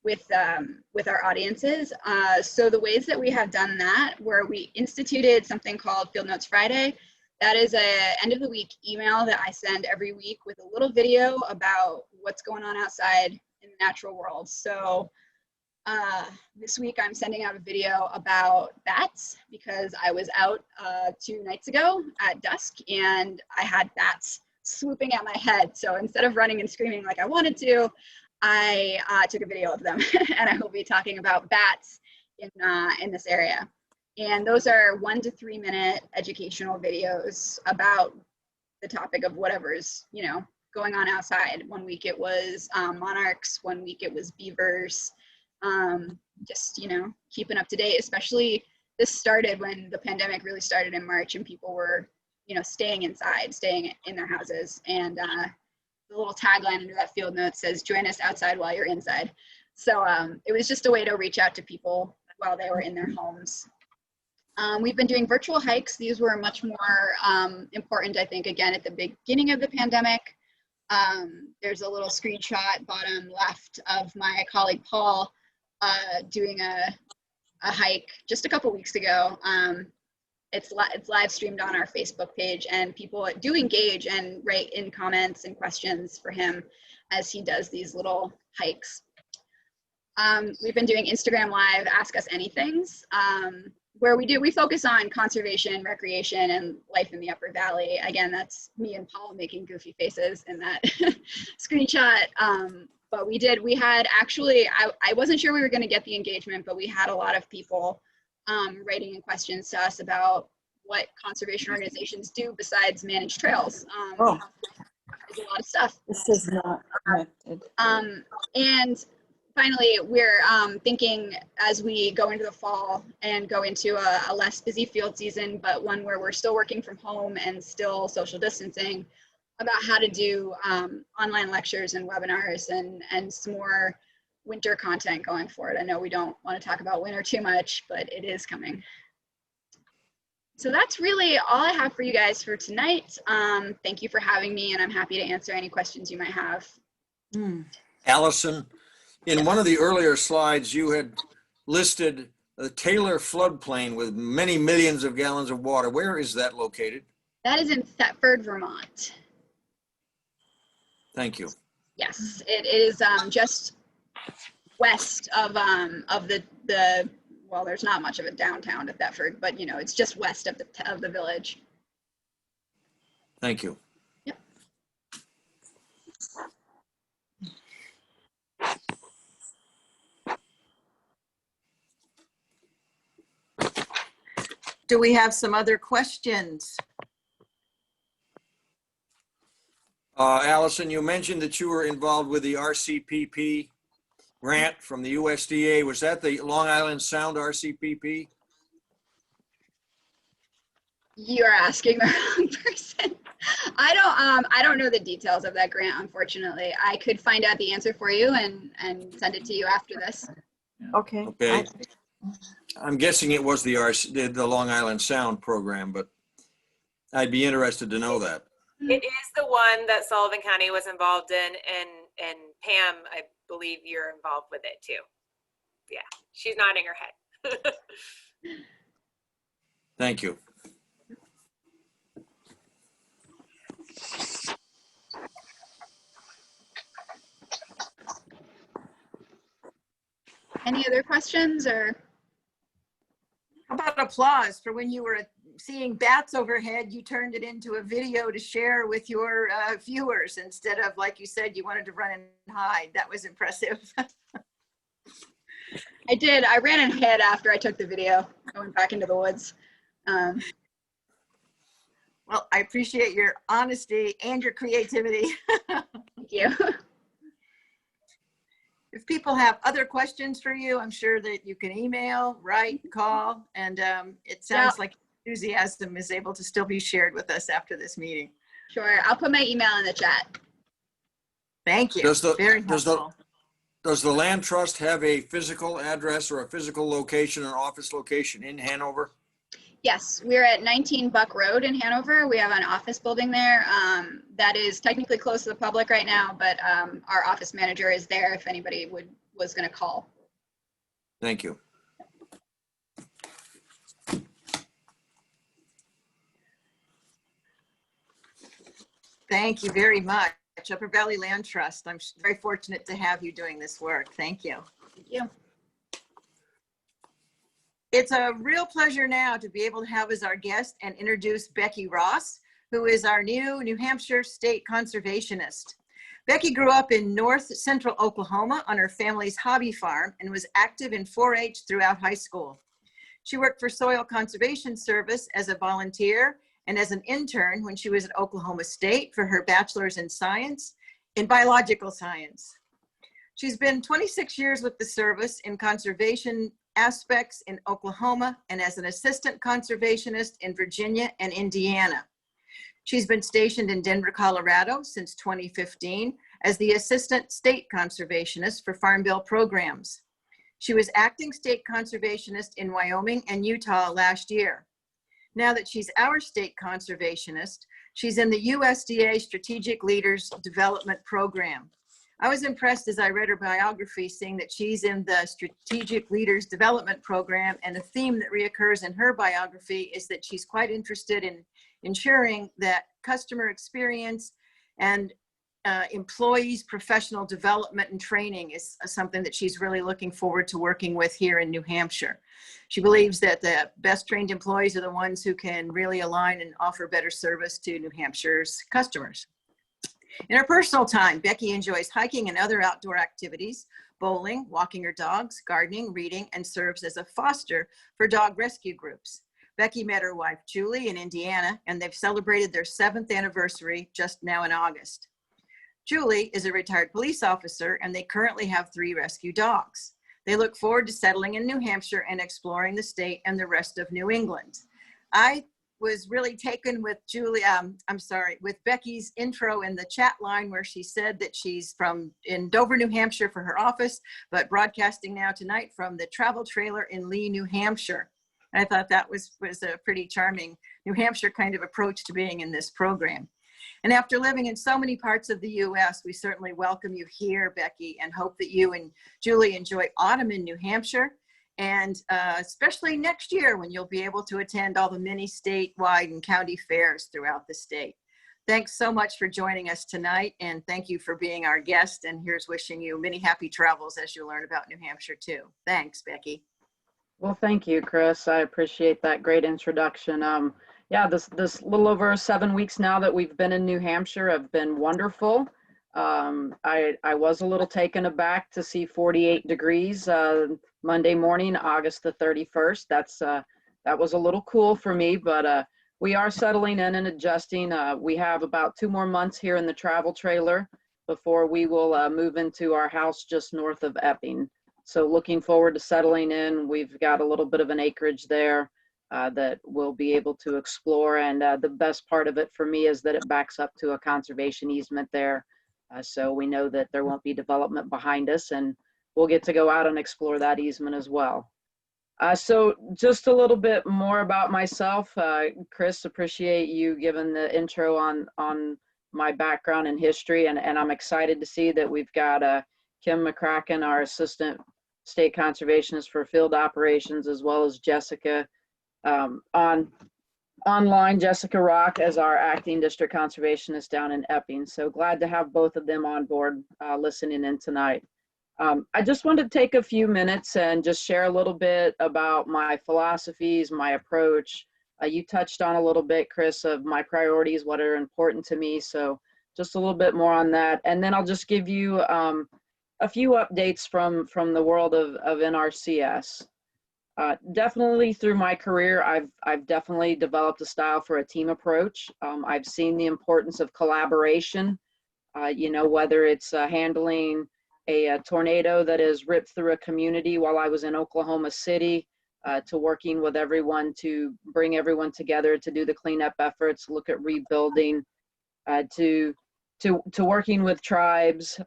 with our audiences. So the ways that we have done that, where we instituted something called Field Notes Friday. That is a end of the week email that I send every week with a little video about what's going on outside in the natural world. So this week I'm sending out a video about bats because I was out 2 nights ago at dusk and I had bats swooping at my head. So instead of running and screaming like I wanted to, I took a video of them and I will be talking about bats in this area. And those are 1 to 3 minute educational videos about the topic of whatever's, going on outside. 1 week it was monarchs, 1 week it was beavers, just, keeping up to date, especially this started when the pandemic really started in March and people were, staying inside, staying in their houses. And the little tagline under that field note says, join us outside while you're inside. So it was just a way to reach out to people while they were in their homes. We've been doing virtual hikes. These were much more important, I think, again, at the beginning of the pandemic. There's a little screenshot bottom left of my colleague Paul doing a hike just a couple weeks ago. It's live streamed on our Facebook page, and people do engage and write in comments and questions for him as he does these little hikes. We've been doing Instagram Live Ask Us Anythings, where we focus on conservation, recreation, and life in the Upper Valley. Again, that's me and Paul making goofy faces in that screenshot. But we had actually, I wasn't sure we were gonna get the engagement, but we had a lot of people writing in questions to us about what conservation organizations do besides manage trails. There's a lot of stuff. This is not connected. And finally, we're thinking as we go into the fall and go into a less busy field season, but one where we're still working from home and still social distancing, about how to do online lectures and webinars and some more winter content going forward. I know we don't want to talk about winter too much, but it is coming. So that's really all I have for you guys for tonight. Thank you for having me, and I'm happy to answer any questions you might have. Allison, in one of the earlier slides, you had listed the Taylor floodplain with many millions of gallons of water. Where is that located? That is in Thetford, Vermont. Thank you. Yes, it is just west of the well, there's not much of a downtown at Thetford, but it's just west of the village. Thank you. Yep. Do we have some other questions? Allison, you mentioned that you were involved with the RCPP grant from the USDA. Was that the Long Island Sound RCPP? You're asking the wrong person. I don't know the details of that grant, unfortunately. I could find out the answer for you and send it to you after this. Okay. Okay. I'm guessing it was the Long Island Sound program, but I'd be interested to know that. It is the one that Sullivan County was involved in, and Pam, I believe you're involved with it too. Yeah, she's nodding her head. Thank you. Any other questions or? How about applause for when you were seeing bats overhead, you turned it into a video to share with your viewers instead of, like you said, you wanted to run and hide. That was impressive. I did. I ran and hid after I took the video. I went back into the woods. Well, I appreciate your honesty and your creativity. Thank you. If people have other questions for you, I'm sure that you can email, write, call, and it sounds like enthusiasm is able to still be shared with us after this meeting. Sure. I'll put my email in the chat. Thank you. Very helpful. Does the land trust have a physical address or a physical location, an office location in Hanover? Yes, we're at 19 Buck Road in Hanover. We have an office building there that is technically closed to the public right now, but our office manager is there if anybody was going to call. Thank you. Thank you very much. Upper Valley Land Trust. I'm very fortunate to have you doing this work. Thank you. Thank you. It's a real pleasure now to be able to have as our guest and introduce Becky Ross, who is our new New Hampshire state conservationist. Becky grew up in north central Oklahoma on her family's hobby farm and was active in 4-H throughout high school. She worked for Soil Conservation Service as a volunteer and as an intern when she was at Oklahoma State for her bachelor's in science in biological science. She's been 26 years with the service in conservation aspects in Oklahoma and as an assistant conservationist in Virginia and Indiana. She's been stationed in Denver, Colorado since 2015 as the assistant state conservationist for Farm Bill programs. She was acting state conservationist in Wyoming and Utah last year. Now that she's our state conservationist, she's in the USDA Strategic Leaders Development Program. I was impressed as I read her biography, seeing that she's in the Strategic Leaders Development Program, and a theme that reoccurs in her biography is that she's quite interested in ensuring that customer experience and employees' professional development and training is something that she's really looking forward to working with here in New Hampshire. She believes that the best trained employees are the ones who can really align and offer better service to New Hampshire's customers. In her personal time, Becky enjoys hiking and other outdoor activities, bowling, walking her dogs, gardening, reading, and serves as a foster for dog rescue groups. Becky met her wife, Julie, in Indiana, and they've celebrated their 7th anniversary just now in August. Julie is a retired police officer, and they currently have 3 rescue dogs. They look forward to settling in New Hampshire and exploring the state and the rest of New England. I was really taken with with Becky's intro in the chat line where she said that she's in Dover, New Hampshire for her office, but broadcasting now tonight from the travel trailer in Lee, New Hampshire. I thought that was a pretty charming New Hampshire kind of approach to being in this program. And after living in so many parts of the U.S., we certainly welcome you here, Becky, and hope that you and Julie enjoy autumn in New Hampshire, and especially next year when you'll be able to attend all the many statewide and county fairs throughout the state. Thanks so much for joining us tonight, and thank you for being our guest, and here's wishing you many happy travels as you learn about New Hampshire too. Thanks, Becky. Well, thank you, Chris. I appreciate that great introduction. Yeah, this little over 7 weeks now that we've been in New Hampshire have been wonderful. I was a little taken aback to see 48 degrees Monday morning, August the 31st. That was a little cool for me, but we are settling in and adjusting. We have about 2 more months here in the travel trailer before we will move into our house just north of Epping. So looking forward to settling in. We've got a little bit of an acreage there that we'll be able to explore. And the best part of it for me is that it backs up to a conservation easement there. So we know that there won't be development behind us, and we'll get to go out and explore that easement as well. So just a little bit more about myself. Chris, appreciate you giving the intro on my background and history, and I'm excited to see that we've got Kim McCracken, our Assistant State Conservationist for Field Operations, as well as Jessica online, Jessica Rock, as our Acting District Conservationist down in Epping. So glad to have both of them on board listening in tonight. I just wanted to take a few minutes and just share a little bit about my philosophies, my approach. You touched on a little bit, Chris, of my priorities, what are important to me. So just a little bit more on that. And then I'll just give you a few updates from the world of NRCS. Definitely through my career, I've definitely developed a style for a team approach. I've seen the importance of collaboration, you know, whether it's handling a tornado that has ripped through a community while I was in Oklahoma City, to working with everyone to bring everyone together to do the cleanup efforts, look at rebuilding, to working with tribes,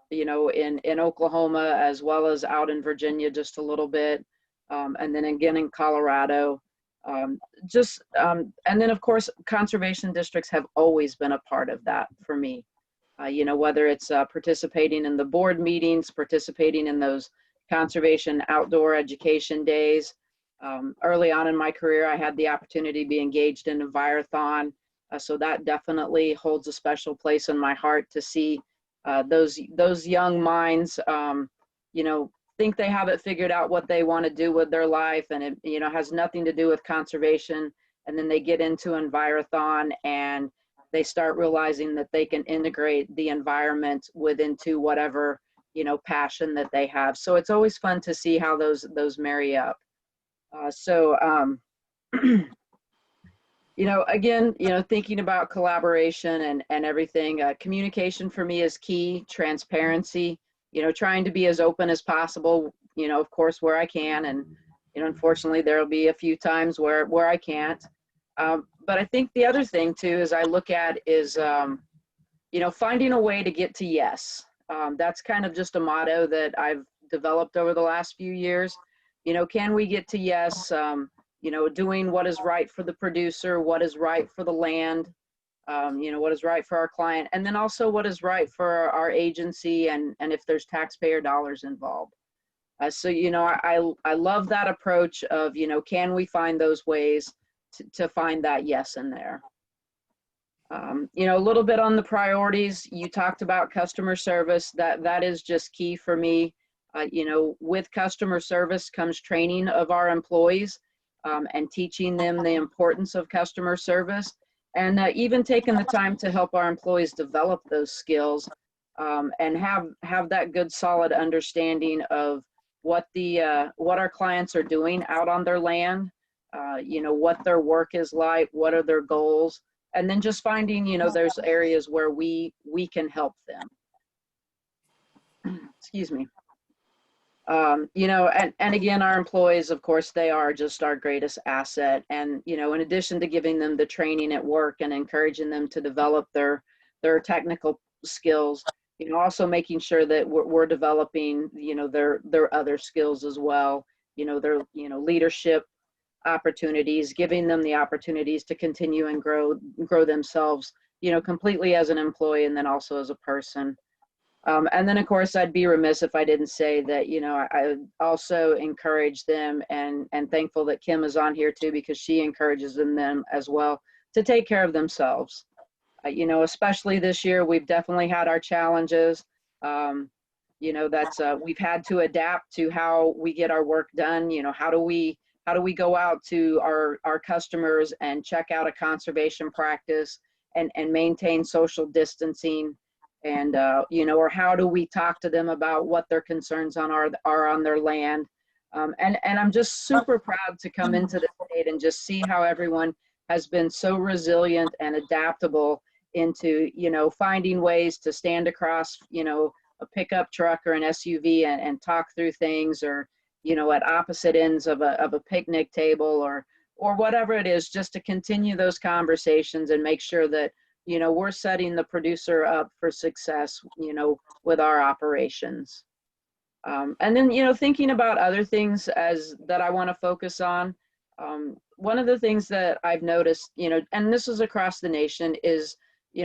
you know, in Oklahoma as well as out in Virginia just a little bit. And then again in Colorado, and then of course, conservation districts have always been a part of that for me. You know, whether it's participating in the board meetings, participating in those conservation outdoor education days. Early on in my career, I had the opportunity to be engaged in Envirothon. So that definitely holds a special place in my heart to see those young minds, you know, think they have it figured out what they want to do with their life, and it, you know, has nothing to do with conservation, and then they get into Envirothon and they start realizing that they can integrate the environment into whatever, you know, passion that they have. So it's always fun to see how those marry up. You know, again, you know, thinking about collaboration and everything, communication for me is key, transparency, you know, trying to be as open as possible, you know, of course, where I can. And, you know, unfortunately, there'll be a few times where I can't. But I think the other thing too, is I look at is, you know, finding a way to get to yes. That's kind of just a motto that I've developed over the last few years. You know, can we get to yes? You know, doing what is right for the producer, what is right for the land, you know, what is right for our client, and then also what is right for our agency, and if there's taxpayer dollars involved. So, you know, I love that approach of, you know, can we find those ways to find that yes in there. You know, a little bit on the priorities, you talked about customer service, that is just key for me. You know, with customer service comes training of our employees, and teaching them the importance of customer service, and even taking the time to help our employees develop those skills, and have that good solid understanding of what our clients are doing out on their land, you know, what their work is like, what are their goals, and then just finding, you know, there's areas where we can help them. Excuse me. You know, and again, our employees, of course, they are just our greatest asset. And, you know, in addition to giving them the training at work and encouraging them to develop their technical skills, you know, also making sure that we're developing, you know, their other skills as well, you know, their, you know, leadership opportunities, giving them the opportunities to continue and grow themselves, you know, completely as an employee and then also as a person. And then, of course, I'd be remiss if I didn't say that, you know, I also encourage them, and thankful that Kim is on here too, because she encourages them as well to take care of themselves. You know, especially this year, we've definitely had our challenges. You know, that's we've had to adapt to how we get our work done. You know, how do we go out to our customers and check out a conservation practice and maintain social distancing, and or how do we talk to them about what their concerns are on their land. And I'm just super proud to come into the state and just see how everyone has been so resilient and adaptable into, finding ways to stand across, a pickup truck or an SUV and talk through things, or, at opposite ends of a picnic table, or whatever it is, just to continue those conversations and make sure that, we're setting the producer up for success, with our operations. And then, thinking about other things that I want to focus on. One of the things that I've noticed, and this is across the nation, is,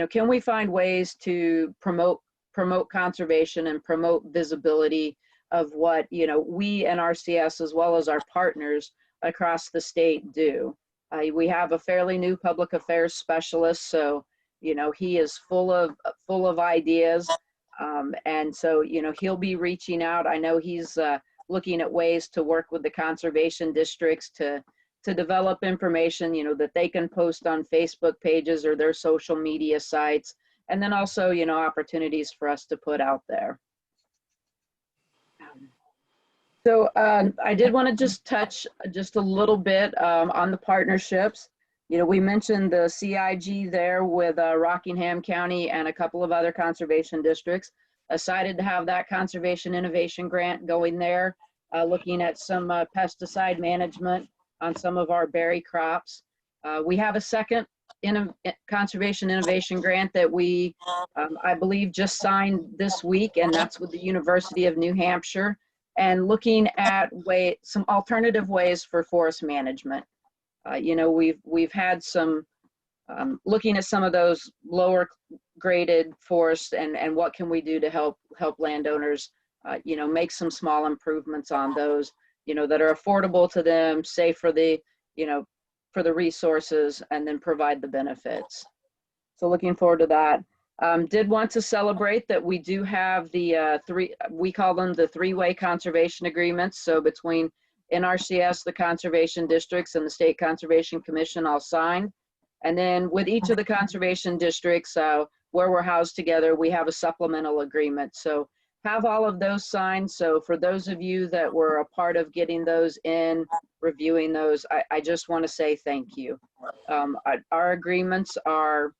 can we find ways to promote conservation and promote visibility of what, we and RCS, as well as our partners across the state, do. We have a fairly new public affairs specialist, so, he is full of ideas. And so, he'll be reaching out. I know he's looking at ways to work with the conservation districts to develop information, that they can post on Facebook pages or their social media sites. And then also, opportunities for us to put out there. So I did want to just touch just a little bit on the partnerships. We mentioned the CIG there with Rockingham County and a couple of other conservation districts. Excited to have that conservation innovation grant going there, looking at some pesticide management on some of our berry crops. We have a second conservation innovation grant that we, I believe, just signed this week, and that's with the University of New Hampshire, and looking at some alternative ways for forest management. We've had some looking at some of those lower graded forests and what can we do to help landowners, make some small improvements on those, that are affordable to them, safe for the, for the resources, and then provide the benefits. So looking forward to that. Did want to celebrate that we do have the we call them the three-way conservation agreements. So between NRCS, the conservation districts, and the State Conservation Commission all signed. And then with each of the conservation districts where we're housed together, we have a supplemental agreement. So have all of those signed. So for those of you that were a part of getting those in, reviewing those, I just want to say thank you. Our agreements are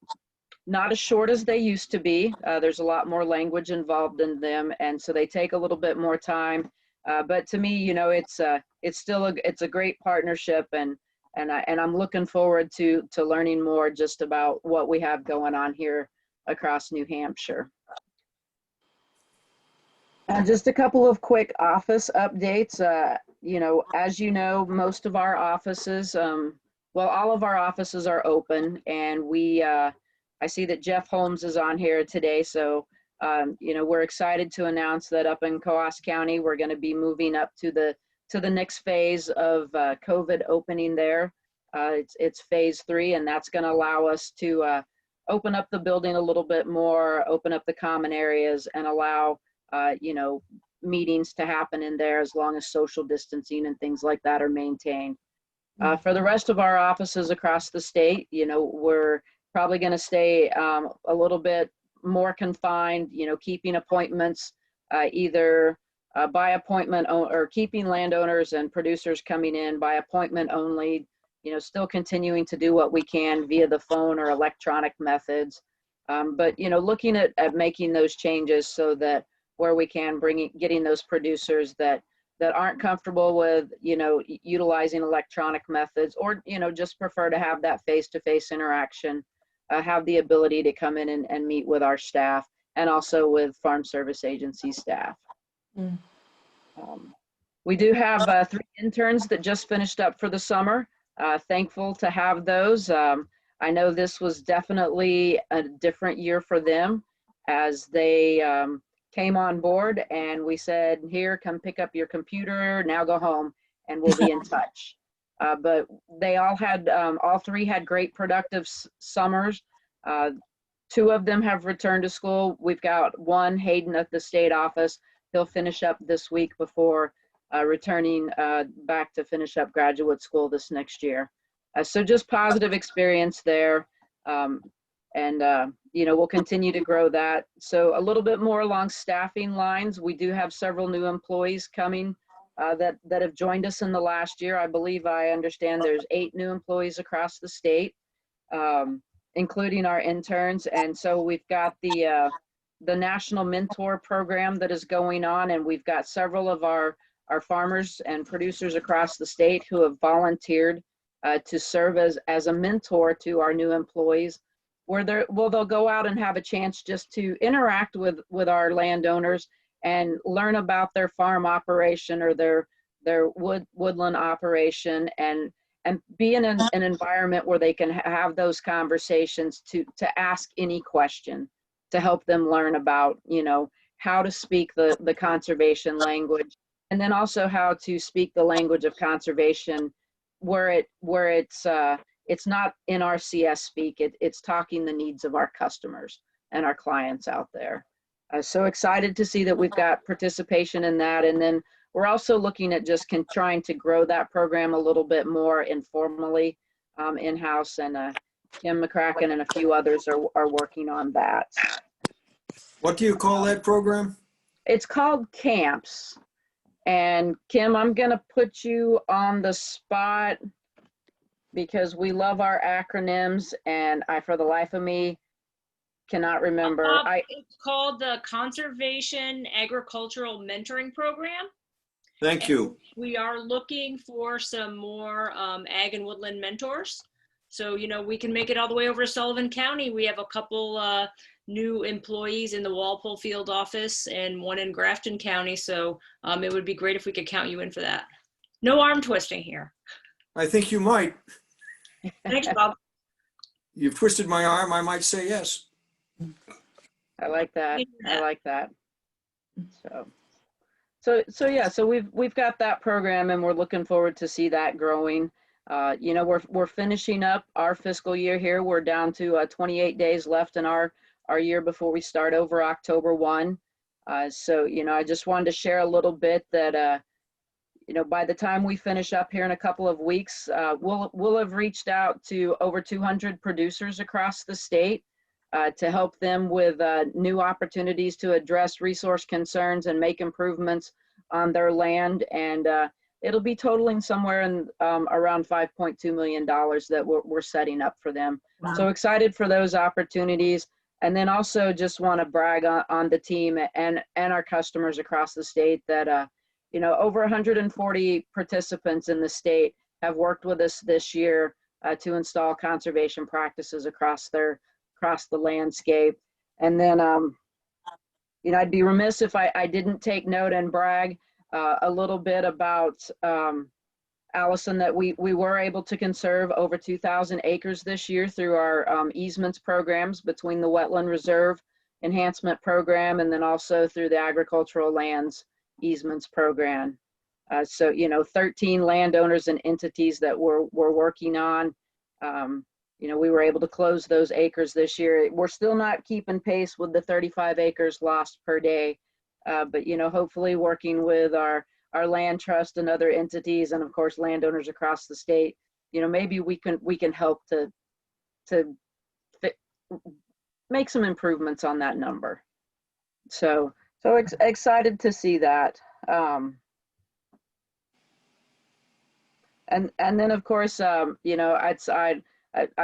not as short as they used to be. There's a lot more language involved in them, and so they take a little bit more time. But to me, it's still a great partnership, and I'm looking forward to learning more just about what we have going on here across New Hampshire. Just a couple of quick office updates. As you know, most of our offices, well, all of our offices are open, and I see that Jeff Holmes is on here today, so we're excited to announce that up in Coos County, we're going to be moving up to the next phase of COVID opening there. It's phase 3, and that's going to allow us to open up the building a little bit more, open up the common areas, and allow meetings to happen in there as long as social distancing and things like that are maintained. For the rest of our offices across the state, we're probably going to stay a little bit more confined, keeping appointments either by appointment or keeping landowners and producers coming in by appointment only, still continuing to do what we can via the phone or electronic methods. But, looking at making those changes so that where we can getting those producers that aren't comfortable with, utilizing electronic methods, or, just prefer to have that face-to-face interaction, have the ability to come in and meet with our staff, and also with Farm Service Agency staff. We do have 3 interns that just finished up for the summer. Thankful to have those. I know this was definitely a different year for them as they came on board, and we said, here, come pick up your computer, now go home, and we'll be in touch. But they all 3 had great productive summers. 2 of them have returned to school. We've got one, Hayden, at the state office. He'll finish up this week before returning back to finish up graduate school this next year. So just positive experience there. And, we'll continue to grow that. So a little bit more along staffing lines. We do have several new employees coming that have joined us in the last year. I believe I understand there's 8 new employees across the state, including our interns. And so we've got the National Mentor Program that is going on, and we've got several of our farmers and producers across the state who have volunteered to serve as a mentor to our new employees, where they'll go out and have a chance just to interact with our landowners and learn about their farm operation or their woodland operation, and be in an environment where they can have those conversations to ask any question, to help them learn about, how to speak the conservation language, and then also how to speak the language of conservation where it's not in our CS speak, it's talking the needs of our customers and our clients out there. So excited to see that we've got participation in that. And then we're also looking at just trying to grow that program a little bit more informally in-house, and Kim McCracken and a few others are working on that. What do you call that program? It's called CAMPS. And Kim, I'm gonna put you on the spot because we love our acronyms, and I, for the life of me, cannot remember. It's called the Conservation Agricultural Mentoring Program. Thank you. We are looking for some more ag and woodland mentors. So, we can make it all the way over to Sullivan County. We have a couple new employees in the Walpole field office and one in Grafton County. So it would be great if we could count you in for that. No arm twisting here. I think you might. Thanks, Bob. You've twisted my arm. I might say yes. I like that. I like that. So yeah, so we've got that program, and we're looking forward to see that growing. We're finishing up our fiscal year here. We're down to 28 days left in our year before we start over October 1. So I just wanted to share a little bit that by the time we finish up here in a couple of weeks, we'll have reached out to over 200 producers across the state to help them with new opportunities to address resource concerns and make improvements on their land. And it'll be totaling somewhere in around $5.2 million that we're setting up for them. Wow. So excited for those opportunities. And then also just want to brag on the team and our customers across the state that, over 140 participants in the state have worked with us this year to install conservation practices across the landscape. And then, I'd be remiss if I didn't take note and brag a little bit about Allison, that we were able to conserve over 2,000 acres this year through our easements programs between the Wetland Reserve Enhancement Program and then also through the Agricultural Lands Easements Program. So 13 landowners and entities that we're working on. We were able to close those acres this year. We're still not keeping pace with the 35 acres lost per day, but hopefully working with our land trust and other entities, and of course landowners across the state, maybe we can help to make some improvements on that number. So excited to see that. And then of course, I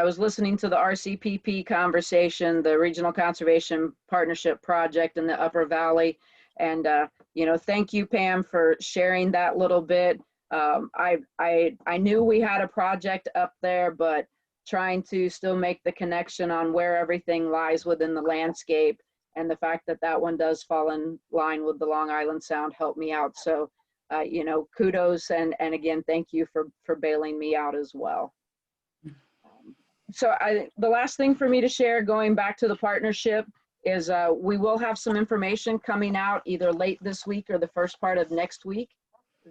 was listening to the RCPP conversation, the Regional Conservation Partnership Project in the Upper Valley. And, thank you, Pam, for sharing that little bit. I knew we had a project up there, but trying to still make the connection on where everything lies within the landscape, and the fact that that one does fall in line with the Long Island Sound helped me out. So, kudos, and again, thank you for bailing me out as well. So the last thing for me to share, going back to the partnership, is we will have some information coming out either late this week or the first part of next week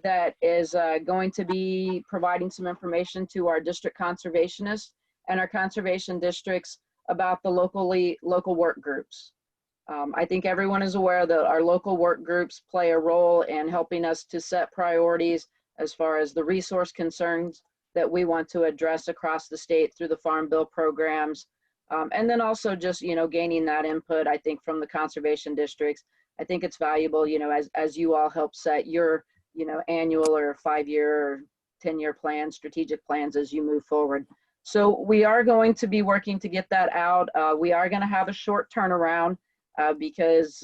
that is going to be providing some information to our district conservationists and our conservation districts about the local work groups. I think everyone is aware that our local work groups play a role in helping us to set priorities as far as the resource concerns that we want to address across the state through the Farm Bill programs, And then also just, gaining that input, I think, from the conservation districts. I think it's valuable, as you all help set your, annual or 5-year or 10-year plans, strategic plans as you move forward. So we are going to be working to get that out. We are going to have a short turnaround because,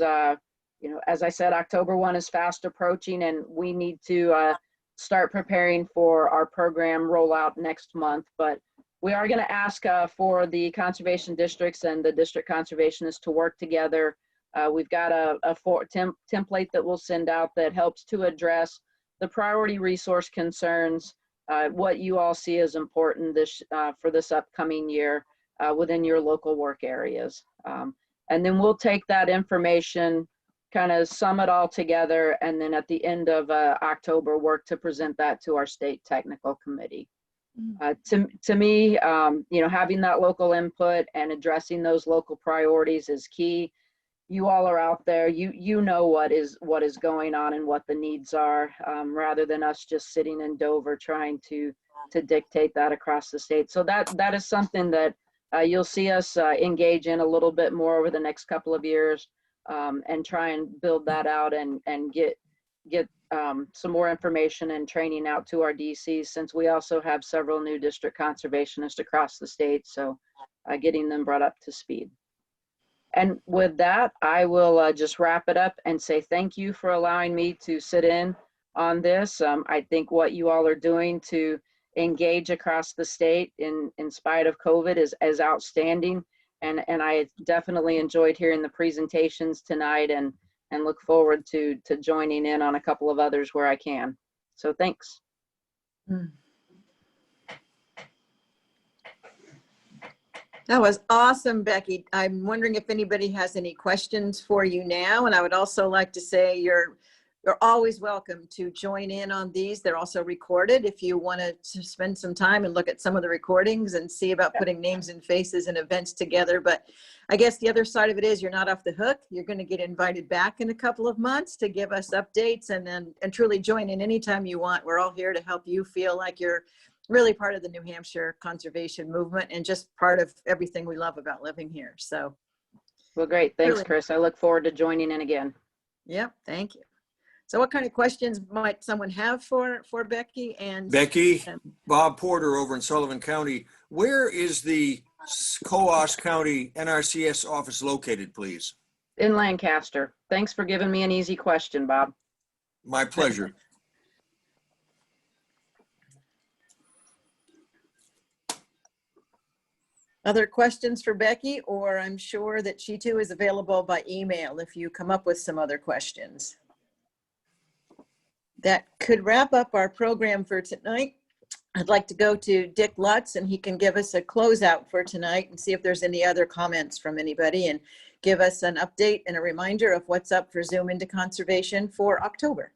as I said, October 1 is fast approaching, and we need to start preparing for our program rollout next month. But we are going to ask for the conservation districts and the district conservationists to work together. We've got a template that we'll send out that helps to address the priority resource concerns, what you all see as important for this upcoming year within your local work areas. And then we'll take that information, kind of sum it all together, and then at the end of October, work to present that to our state technical committee. To me, having that local input and addressing those local priorities is key. You all are out there, you know what is going on and what the needs are, rather than us just sitting in Dover trying to dictate that across the state. So that is something that you'll see us engage in a little bit more over the next couple of years, and try and build that out and get some more information and training out to our DCs, since we also have several new district conservationists across the state. So getting them brought up to speed. And with that, I will just wrap it up and say thank you for allowing me to sit in on this. I think what you all are doing to engage across the state in spite of COVID is outstanding. And I definitely enjoyed hearing the presentations tonight, and look forward to joining in on a couple of others where I can. So thanks. That was awesome, Becky. I'm wondering if anybody has any questions for you now. And I would also like to say you're always welcome to join in on these. They're also recorded if you wanted to spend some time and look at some of the recordings and see about putting names and faces and events together. But I guess the other side of it is you're not off the hook. You're going to get invited back in a couple of months to give us updates, and truly join in anytime you want. We're all here to help you feel like you're really part of the New Hampshire conservation movement and just part of everything we love about living here. So, well, great. Thanks, really, Chris. I look forward to joining in again. Yep. Thank you. So what kind of questions might someone have for Becky? And Becky, Bob Porter over in Sullivan County. Where is the Coos County NRCS office located, please? In Lancaster. Thanks for giving me an easy question, Bob. My pleasure. Other questions for Becky, or I'm sure that she too is available by email if you come up with some other questions. That could wrap up our program for tonight. I'd like to go to Dick Lutz, and he can give us a closeout for tonight and see if there's any other comments from anybody, and give us an update and a reminder of what's up for Zoom into Conservation for October.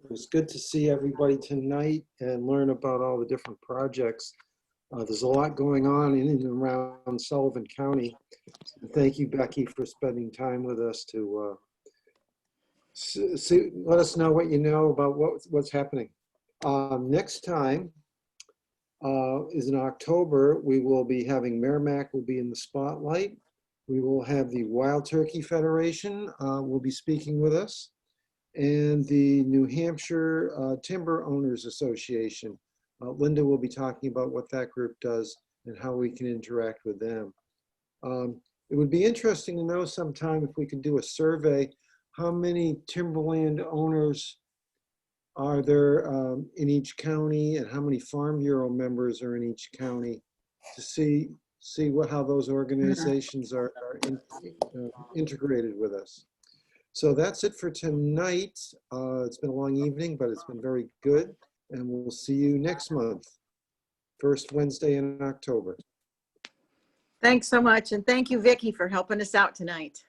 It was good to see everybody tonight and learn about all the different projects. There's a lot going on in and around Sullivan County. And thank you, Becky, for spending time with us to let us know what you know about what's happening. Next time is in October. We will be having Merrimack will be in the spotlight. We will have the Wild Turkey Federation will be speaking with us, and the New Hampshire Timber Owners Association. Linda will be talking about what that group does and how we can interact with them. It would be interesting to know sometime if we could do a survey, how many timberland owners are there in each county, and how many Farm Bureau members are in each county, to see how those organizations are integrated with us. So that's it for tonight. It's been a long evening, but it's been very good. And we'll see you next month, first Wednesday in October. Thanks so much. And thank you, Vicki, for helping us out tonight.